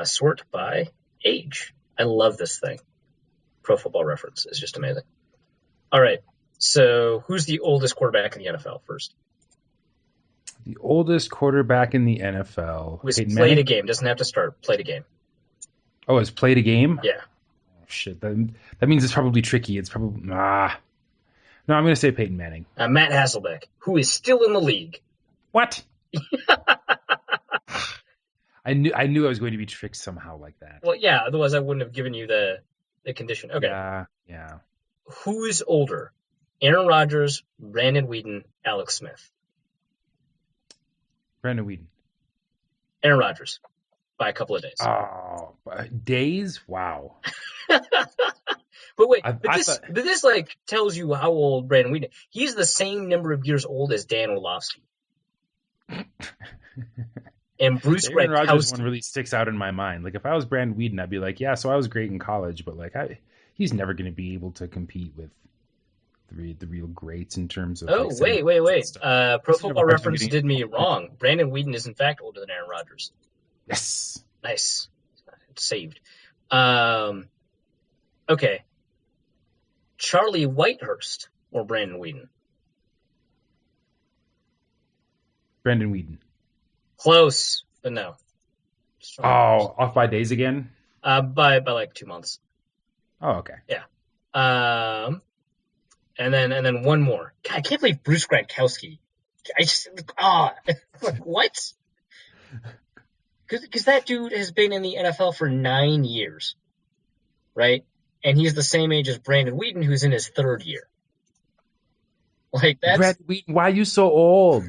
Sort by age. I love this thing. Pro Football Reference is just amazing. All right. So who's the oldest quarterback in the NFL first? The oldest quarterback in the NFL. Who's played a game. Doesn't have to start. Played a game. Oh, has played a game? Yeah. Oh, shit. That means it's probably tricky. It's probably... No, I'm going to say Peyton Manning. Matt Hasselbeck, who is still in the league. What? I knew I was going to be tricked somehow like that. Well, yeah. Otherwise, I wouldn't have given you the condition. Okay. Yeah. Who is older? Aaron Rodgers, Brandon Whedon, Alex Smith. Brandon Whedon. Aaron Rodgers, by a couple of days. Oh, days? Wow. But wait, I thought but this like tells you how old Brandon Whedon. He's the same number of years old as Dan Orlovsky. And Bruce the Aaron Rodgers Gronkowski. one really sticks out in my mind. Like if I was Brandon Whedon, I'd be like, yeah, so I was great in college, but like he's never going to be able to compete with the real greats in terms of. Oh, like, wait. Pro Football Reference getting... did me wrong. Brandon Whedon is in fact older than Aaron Rodgers. Yes. Nice. It's saved. Okay. Charlie Whitehurst or Brandon Whedon? Brandon Whedon. Close, but no. Oh, off by days again? By like 2 months. Oh, okay. Yeah. And then one more. God, I can't believe Bruce Gronkowski. Like, what? Because that dude has been in the NFL for 9 years, right? And he's the same age as Brandon Whedon, who's in his 3rd year. Like that's. Brandon Whedon, why are you so old?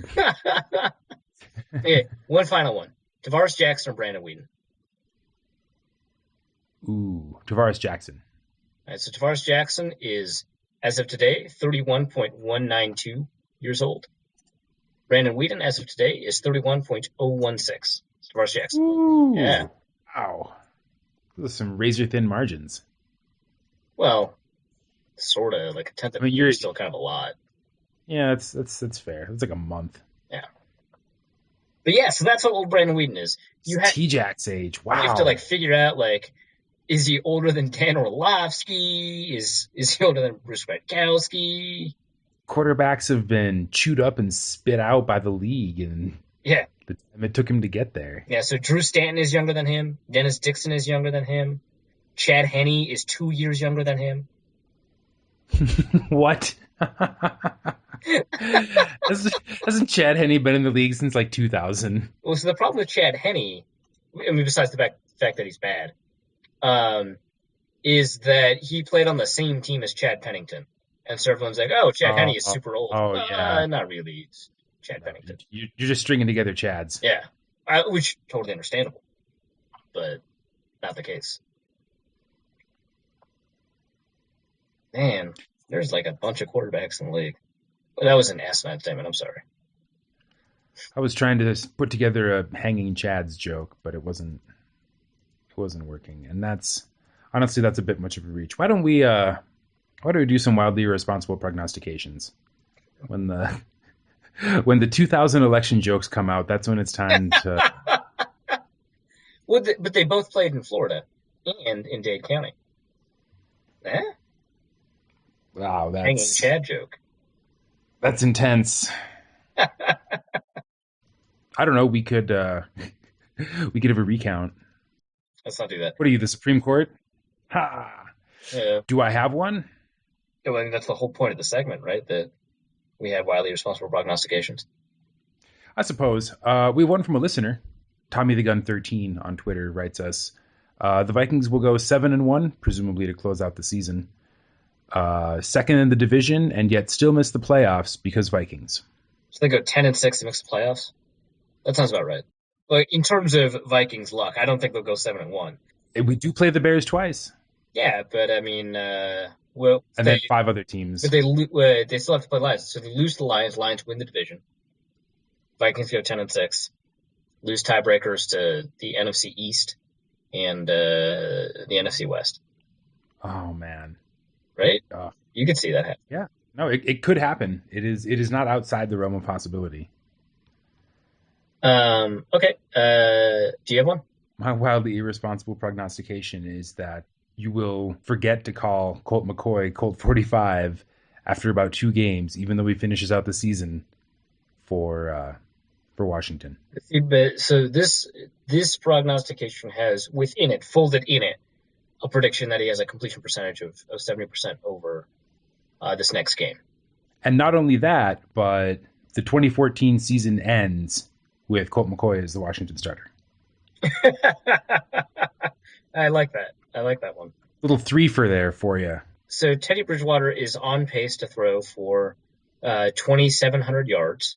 Okay, one final one. Tavares Jackson or Brandon Whedon? Ooh, Tavares Jackson. All right, so Tavares Jackson is, as of today, 31.192 years old. Brandon Whedon, as of today, is 31.016. Tavares Jackson. Ooh, yeah. Wow. Those are some razor-thin margins. Well, sort of. Like a tenth of a year is still kind of a lot. Yeah, that's fair. It's like a month. Yeah. But yeah, so that's how old Brandon Whedon is. T-Jack's age. Wow. You have to like figure out like, is he older than Dan Orlovsky? Is he older than Bruce Gronkowski? Quarterbacks have been chewed up and spit out by the league, and yeah, the time it took him to get there. Yeah, so Drew Stanton is younger than him. Dennis Dixon is younger than him. Chad Henne is 2 years younger than him. What? Hasn't Chad Henne been in the league since like 2000? Well, so the problem with Chad Henne, I mean, besides the fact that he's bad, is that he played on the same team as Chad Pennington. And so everyone's like, oh, Chad Henne is super old. Oh, yeah. Not really. It's Chad Pennington. You're just stringing together Chads. Yeah. Which totally understandable. But not the case. Man, there's like a bunch of quarterbacks in the league. Well, that was an asinine statement. I'm sorry. I was trying to put together a hanging Chads joke, but it wasn't working. And that's a bit much of a reach. Why don't we do some wildly irresponsible prognostications? When the 2000 election jokes come out, that's when it's time to. Well, but they both played in Florida and in Dade County. Eh? Wow, that's hanging Chad joke. That's intense. I don't know. We could have a recount. Let's not do that. What are you, the Supreme Court? Ha! Yeah. Do I have one? I mean, that's the whole point of the segment, right? That we have wildly irresponsible prognostications. I suppose. We have one from a listener. Tommy the Gun 13 on Twitter writes us, the Vikings will go 7-1, presumably to close out the season. Second in the division, and yet still miss the playoffs because Vikings. So they go 10-6 to mix the playoffs? That sounds about right. Like in terms of Vikings luck, I don't think they'll go 7-1. We do play the Bears twice. Yeah, but I mean, then 5 other teams. But they still have to play Lions. So they lose the Lions. Lions win the division. Vikings go 10-6. Lose tiebreakers to the NFC East and the NFC West. Oh man. Right? You could see that happen. Yeah. No, it could happen. It is not outside the realm of possibility. Okay. Do you have one? My wildly irresponsible prognostication is that you will forget to call Colt McCoy Colt 45 after about 2 games, even though he finishes out the season for Washington. So this prognostication has within it, folded in it, a prediction that he has a completion percentage of 70% over this next game. And not only that, but the 2014 season ends with Colt McCoy as the Washington starter. I like that. I like that one. Little 3-fer there for you. So Teddy Bridgewater is on pace to throw for 2,700 yards.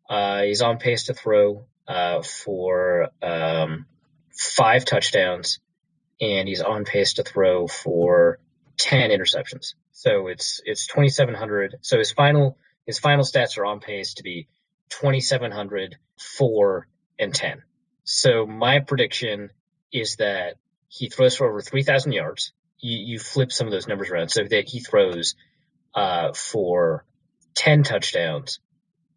He's on pace to throw for 5 touchdowns, and he's on pace to throw for 10 interceptions. So it's 2,700. So his final stats are on pace to be 2,700, 4, and 10. So my prediction is that he throws for over 3,000 yards. You flip some of those numbers around so that he throws for 10 touchdowns,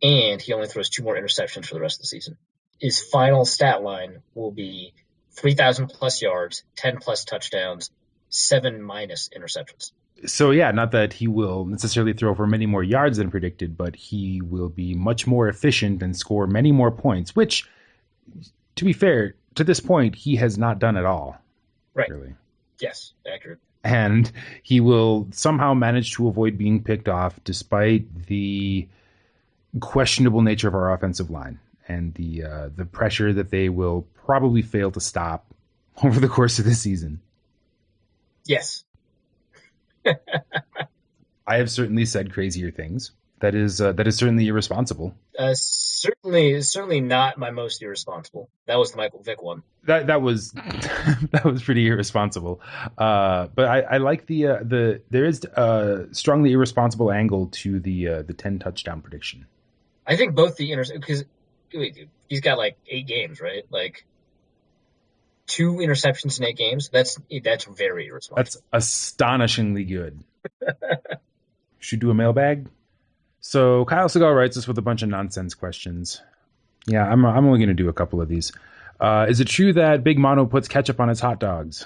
and he only throws 2 more interceptions for the rest of the season. His final stat line will be 3,000 plus yards, 10 plus touchdowns, 7 minus interceptions. So, yeah, not that he will necessarily throw for many more yards than predicted, but he will be much more efficient and score many more points, which, to be fair, to this point, he has not done at all. Right. Really. Yes, accurate. And he will somehow manage to avoid being picked off despite the questionable nature of our offensive line and the pressure that they will probably fail to stop over the course of the season. Yes. I have certainly said crazier things. That is certainly irresponsible. Certainly not my most irresponsible. That was the Michael Vick one. That was that was pretty irresponsible. But I like the there is a strongly irresponsible angle to the 10 touchdown prediction. I think both the because he's got like 8 games, right? Like 2 interceptions in 8 games. That's very irresponsible. That's astonishingly good. Should do a mailbag. So Kyle Segal writes us with a bunch of nonsense questions. Yeah, I'm only going to do a couple of these. Is it true that Big Mono puts ketchup on his hot dogs?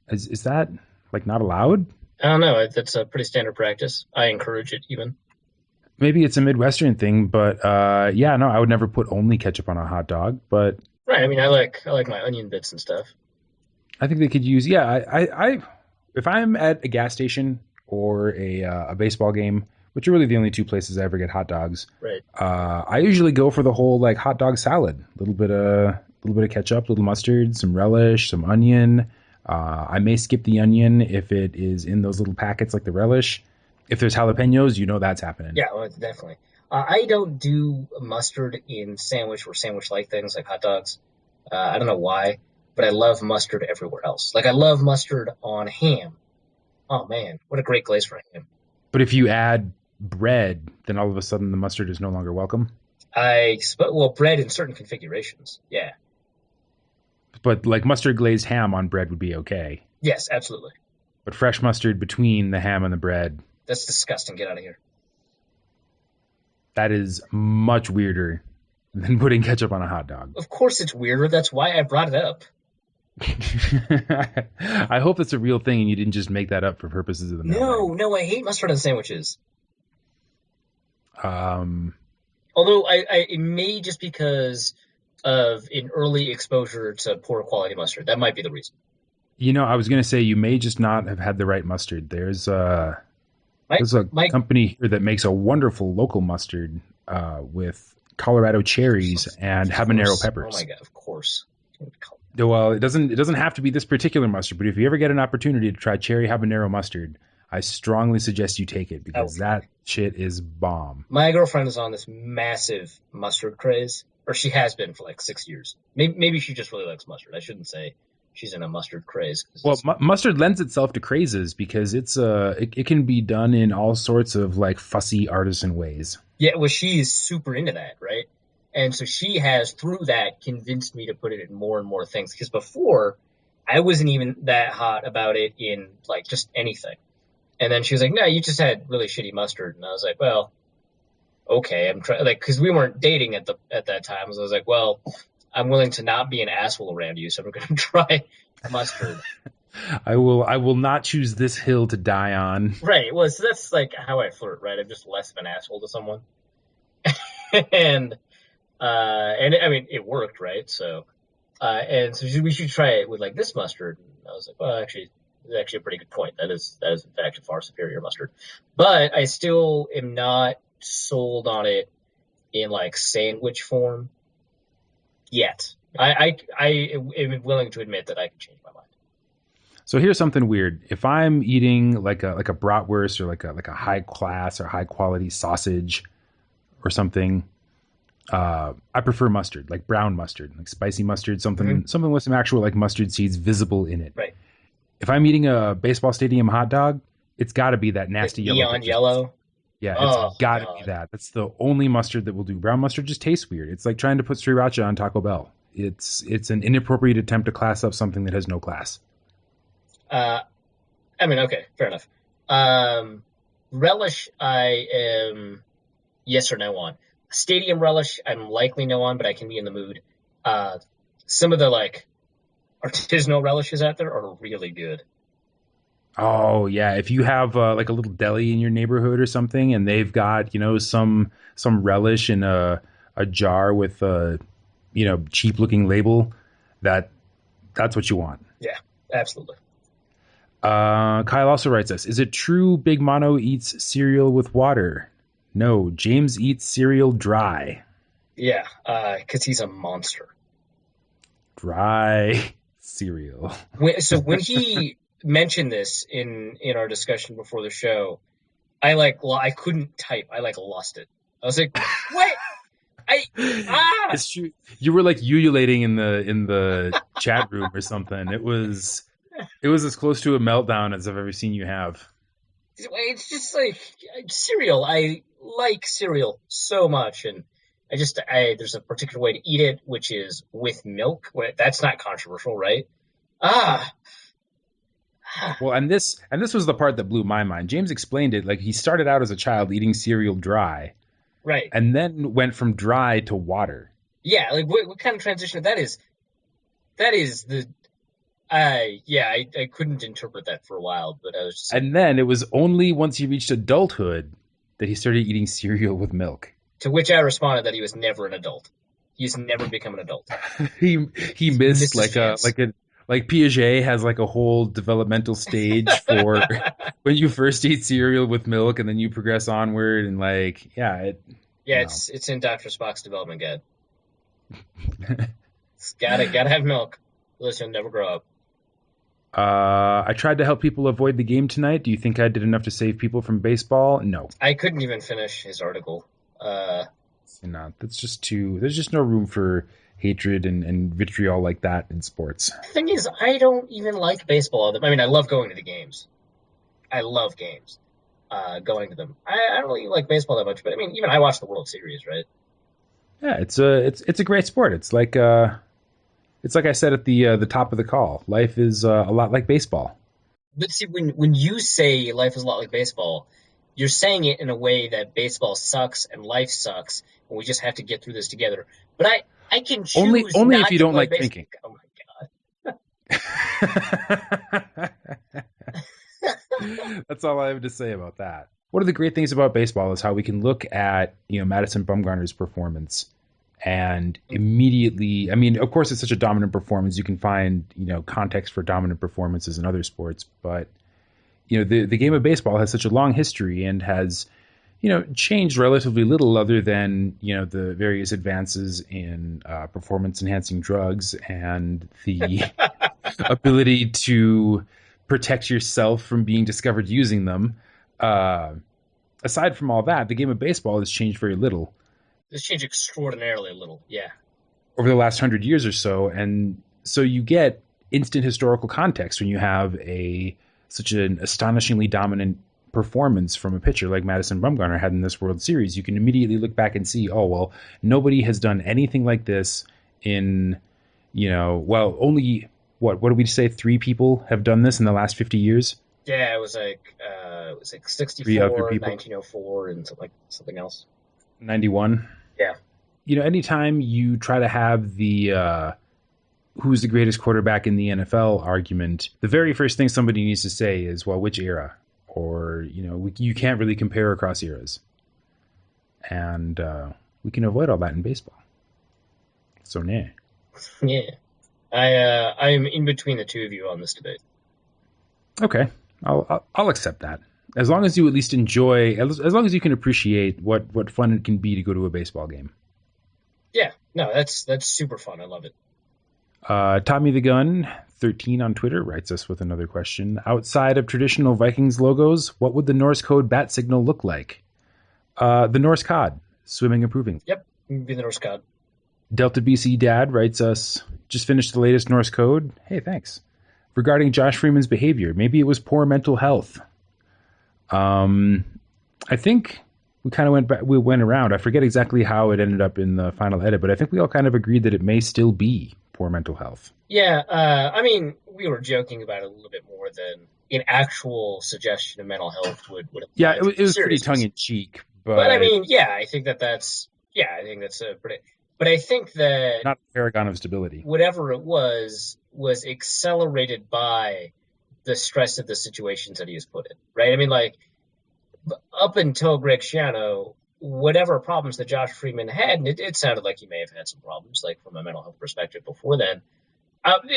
Is that like not allowed? I don't know. That's a pretty standard practice. I encourage it even. Maybe it's a Midwestern thing, but yeah, no, I would never put only ketchup on a hot dog. But right, I mean, I like my onion bits and stuff. I think they could use. Yeah, I if I'm at a gas station or a baseball game, which are really the only 2 places I ever get hot dogs. Right. I usually go for the whole like hot dog salad, a little bit of ketchup, a little mustard, some relish, some onion. I may skip the onion if it is in those little packets like the relish. If there's jalapenos, you know that's happening. Yeah, well, definitely. I don't do mustard in sandwich or sandwich-like things like hot dogs. I don't know why, but I love mustard everywhere else. Like I love mustard on ham. Oh man, what a great glaze for ham. But if you add bread, then all of a sudden the mustard is no longer welcome. Well, bread in certain configurations, yeah. But like mustard glazed ham on bread would be okay. Yes, absolutely. But fresh mustard between the ham and the bread. That's disgusting. Get out of here. That is much weirder than putting ketchup on a hot dog. Of course it's weirder. That's why I brought it up. I hope that's a real thing and you didn't just make that up for purposes of the mailbag. No, I hate mustard on sandwiches. Although it may just because of an early exposure to poor quality mustard. That might be the reason. You know, I was going to say you may just not have had the right mustard. There's a company here that makes a wonderful local mustard with Colorado cherries and habanero peppers. Oh my god, of course. Well, it doesn't have to be this particular mustard, but if you ever get an opportunity to try cherry habanero mustard, I strongly suggest you take it because that shit is bomb. My girlfriend is on this massive mustard craze, or she has been for like 6 years. Maybe she just really likes mustard. I shouldn't say she's in a mustard craze. Well, mustard lends itself to crazes because it can be done in all sorts of like fussy artisan ways. Yeah, well, she is super into that, right? And so she has, through that, convinced me to put it in more and more things. Because before, I wasn't even that hot about it in like just anything. And then she was like, "No, you just had really shitty mustard." And I was like, "Well, okay." I'm trying, like, because we weren't dating at that time. So I was like, "Well, I'm willing to not be an asshole around you, so we're going to try mustard." I will not choose this hill to die on. Right. Well, so that's like how I flirt, right? I'm just less of an asshole to someone. and I mean, it worked, right? So, and so we should try it with like this mustard. And I was like, well, actually, it's actually a pretty good point. That is in fact a far superior mustard. But I still am not sold on it in like sandwich form yet. I am willing to admit that I can change my mind. So here's something weird. If I'm eating like a bratwurst or like a high class or high quality sausage or something, I prefer mustard, like brown mustard, like spicy mustard, Hmm. something with some actual like mustard seeds visible in it. Right. If I'm eating a baseball stadium hot dog, it's got to be that Like nasty yellow neon pictures mustard. yellow. Yeah, it's Oh got to be God. that. That's the only mustard that will do. Brown mustard just tastes weird. It's like trying to put sriracha on Taco Bell. It's an inappropriate attempt to class up something that has no class. Uh, I mean, okay, fair enough. Um, Relish, I am yes or no on. Stadium relish, I'm likely no on, but I can be in the mood. Uh, some of the like artisanal relishes out there are really good. Oh yeah, if you have like a little deli in your neighborhood or something, and they've got some relish in a jar with a cheap looking label, that's what you want. Yeah, absolutely. Kyle also writes us: Is it true Big Mono eats cereal with water? No, James eats cereal dry. Yeah, because he's a monster. Dry cereal. So when he mentioned this in our discussion before the show, I couldn't type. I like lost it. I was like, what? I ah. It's true. You were like ululating in the chat room or something. It was as close to a meltdown as I've ever seen you have. It's just like cereal. I like cereal so much, and there's a particular way to eat it, which is with milk. That's not controversial, right? Ah, Well, and this was the part that blew my mind. James explained it like he started out as a child eating cereal dry, right. and then went from dry to water. Yeah, like what kind of transition that is? That is the I couldn't interpret that for a while, but I was just like, And then it was only once he reached adulthood that he started eating cereal with milk. to which I responded that he was never an adult. He's never become an adult. He Missed missed his chance. like Piaget has like a whole developmental stage for when you first eat cereal with milk and then you progress onward and like yeah it Yeah, you know it's in Dr. Spock's development guide. It's gotta have milk. Listen, never grow up. I tried to help people avoid the game tonight. Do you think I did enough to save people from baseball? No. I couldn't even finish his article. That's just too there's just no room for hatred and vitriol like that in sports. The thing is, I don't even like baseball. I mean, I love going to the games. I love games. Going to them. I don't really like baseball that much, but I mean, even I watch the World Series, right? Yeah, it's a great sport. It's like I said at the top of the call. Life is a lot like baseball. But see, when you say life is a lot like baseball, you're saying it in a way that baseball sucks and life sucks, and we just have to get through this together. But I can choose Only if not you to don't play like baseball. thinking. Oh That's all I have to say about that. One of the great things about baseball is how we can look at Madison Bumgarner's performance and immediately. I mean, of course, it's such a dominant performance. You can find context for dominant performances in other sports, but the game of baseball has such a long history and has changed relatively little other than the various advances in performance enhancing drugs and the ability to protect yourself from being discovered using them. Uh, Aside from all that, the game of baseball has changed very little This changed extraordinarily little. Yeah. over the last 100 years or so, and so you get instant historical context when you have such an astonishingly dominant performance from a pitcher like Madison Bumgarner had in this World Series. You can immediately look back and see, oh well, nobody has done anything like this in only what did we say? 3 people have done this in the last 50 years. Yeah, it was like 3 other 64, people. 1904, and something else. 91. Yeah. Anytime you try to have the who's the greatest quarterback in the NFL argument, the very first thing somebody needs to say is, well, which era? Or, you can't really compare across eras. And we can avoid all that in baseball. So, nah. Yeah. I'm in between the two of you on this debate. Okay. I'll accept that. As long as you at least enjoy, as long as you can appreciate what fun it can be to go to a baseball game. Yeah. No, that's super fun. I love it. Tommy the Gun 13 on Twitter writes us with another question. Outside of traditional Vikings logos, what would the Norse code bat signal look like? The Norse cod, swimming approvingly. Yep. Be the Norse god. Delta BC Dad writes us, just finished the latest Norse code. Hey, thanks. Regarding Josh Freeman's behavior, maybe it was poor mental health. I think we kind of went around. I forget exactly how it ended up in the final edit, but I think we all kind of agreed that it may still be poor mental health. Yeah, I mean, we were joking about it a little bit more than an actual suggestion of mental health would apply. Yeah, it was pretty tongue in cheek, but I mean, yeah, I think that's a pretty. But I think that not a paragon of stability. Whatever it was accelerated by the stress of the situations that he was put in, right? I mean, like, up until Greg Schiano, whatever problems that Josh Freeman had, and it sounded like he may have had some problems, like from a mental health perspective before then,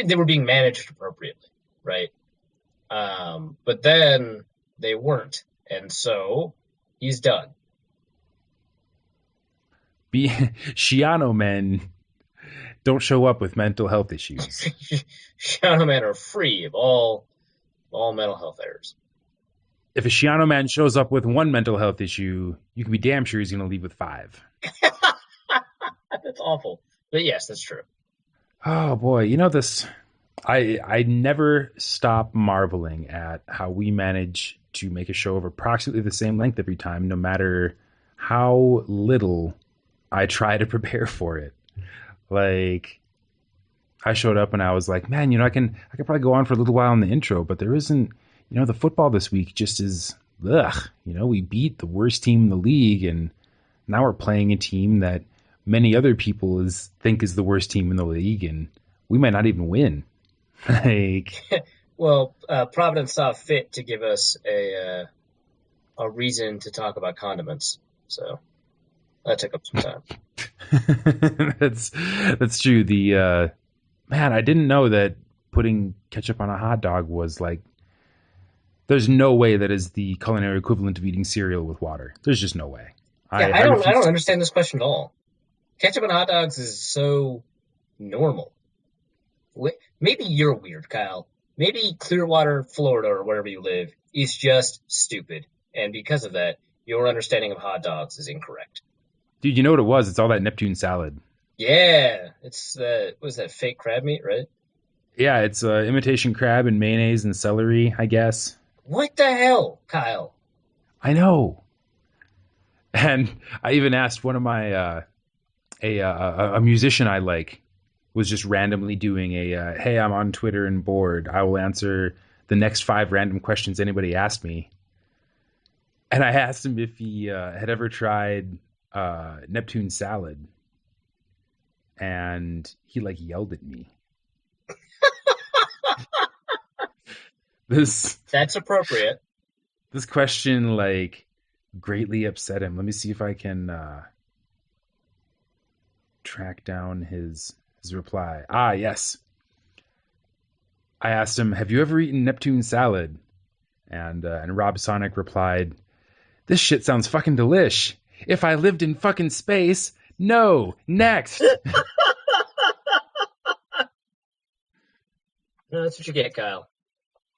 they were being managed appropriately, right? But then they weren't, and so he's done. Schiano men don't show up with mental health issues. Schiano men are free of all mental health errors. If a Schiano man shows up with one mental health issue, you can be damn sure he's going to leave with 5. That's awful. But yes, that's true. Oh, boy. You know, this... I never stop marveling at how we manage to make a show of approximately the same length every time, no matter how little I try to prepare for it. Like, I showed up and I was like, man, you know, I can probably go on for a little while in the intro, but there isn't, you know, the football this week just is, ugh. You know, we beat the worst team in the league, and now we're playing a team that many other people think is the worst team in the league, and we might not even win. Like, well, Providence saw fit to give us a reason to talk about condiments, so that took up some time. That's true. The man, I didn't know that putting ketchup on a hot dog was like. There's no way that is the culinary equivalent of eating cereal with water. There's just no way. Yeah, I don't understand this question at all. Ketchup on hot dogs is so normal. Maybe you're weird, Kyle. Maybe Clearwater, Florida, or wherever you live, is just stupid. And because of that, your understanding of hot dogs is incorrect. Dude, you know what it was? It's all that Neptune salad. Yeah. It's, what is that, fake crab meat, right? Yeah, it's imitation crab and mayonnaise and celery, I guess. What the hell, Kyle? I know. And I even asked one of my, a musician I like, was just randomly doing hey, I'm on Twitter and bored. I will answer the next 5 random questions anybody asked me. And I asked him if he had ever tried Neptune salad. And he like yelled at me. That's appropriate. This question like greatly upset him. Let me see if I can track down his reply. Ah, yes. I asked him, "Have you ever eaten Neptune salad?" And Rob Sonic replied, "This shit sounds fucking delish. If I lived in fucking space, no. Next." No, that's what you get, Kyle.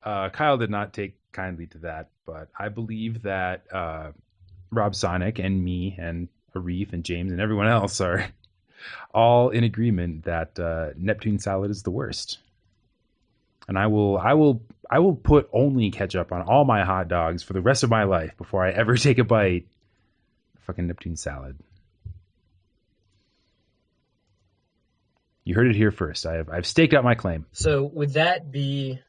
Kyle did not take kindly to that, but I believe that Rob Sonic and me and Arif and James and everyone else are all in agreement that Neptune salad is the worst. And I will put only ketchup on all my hot dogs for the rest of my life before I ever take a bite of fucking Neptune salad. You heard it here first. I've staked out my claim. So would that be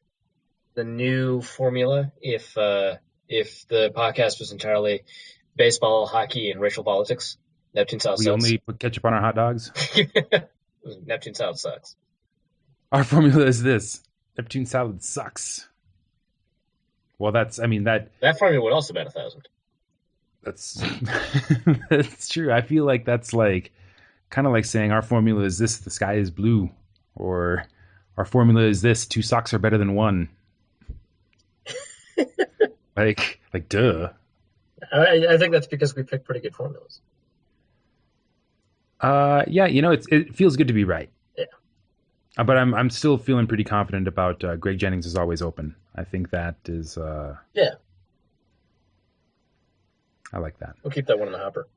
the new formula if the podcast was entirely baseball, hockey, and racial politics? Neptune salad sucks. We only put ketchup on our hot dogs? Neptune salad sucks. Our formula is this. Neptune salad sucks. Well, that formula would also bet 1,000. That's true. I feel like that's like kind of like saying our formula is this, the sky is blue, or our formula is this, 2 socks are better than 1. like duh. I think that's because we picked pretty good formulas. Yeah, you know, it feels good to be right. Yeah. But I'm still feeling pretty confident about Greg Jennings is always open. I think that is yeah. I like that. We'll keep that one in the hopper.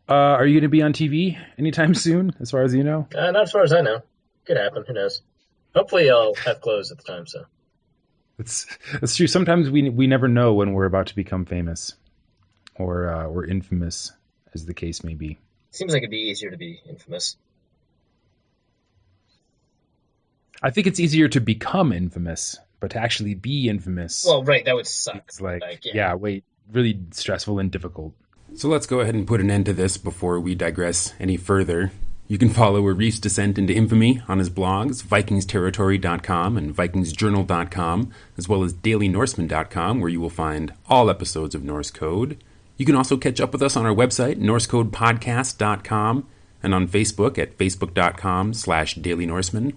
Are you going to be on TV anytime soon, as far as you know? Not as far as I know. Could happen. Who knows? Hopefully I'll have clothes at the time, so. It's true. Sometimes we never know when we're about to become famous or infamous, as the case may be. Seems like it'd be easier to be infamous. I think it's easier to become infamous, but to actually be infamous. Well, right, that would suck. It's really stressful and difficult. So let's go ahead and put an end to this before we digress any further. You can follow Arif's descent into infamy on his blogs, VikingsTerritory.com and VikingsJournal.com, as well as DailyNorseman.com, where you will find all episodes of Norse Code. You can also catch up with us on our website, NorseCodePodcast.com, and on Facebook at Facebook.com/DailyNorseman.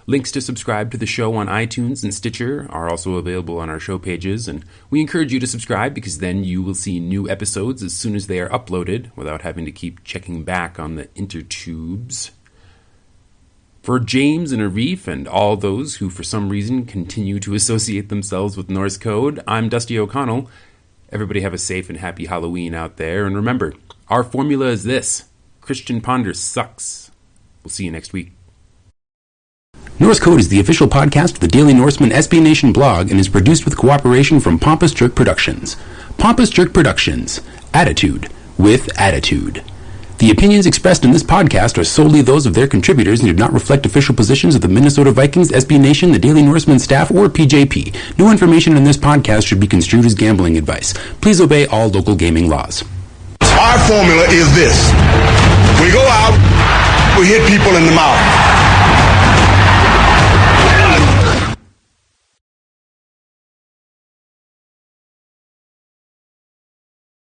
Links to subscribe to the show on iTunes and Stitcher are also available on our show pages, and we encourage you to subscribe because then you will see new episodes as soon as they are uploaded without having to keep checking back on the intertubes. For James and Arif and all those who for some reason continue to associate themselves with Norse Code, I'm Dusty O'Connell. Everybody have a safe and happy Halloween out there, and remember, our formula is this: Christian Ponder sucks. We'll see you next week. Norse Code is the official podcast of the Daily Norseman SB Nation blog and is produced with cooperation from Pompous Jerk Productions. Pompous Jerk Productions. Attitude with attitude. The opinions expressed in this podcast are solely those of their contributors and do not reflect official positions of the Minnesota Vikings, SB Nation, the Daily Norseman staff, or PJP. No information in this podcast should be construed as gambling advice. Please obey all local gaming laws. Our formula is this. We go out, we hit people in the mouth.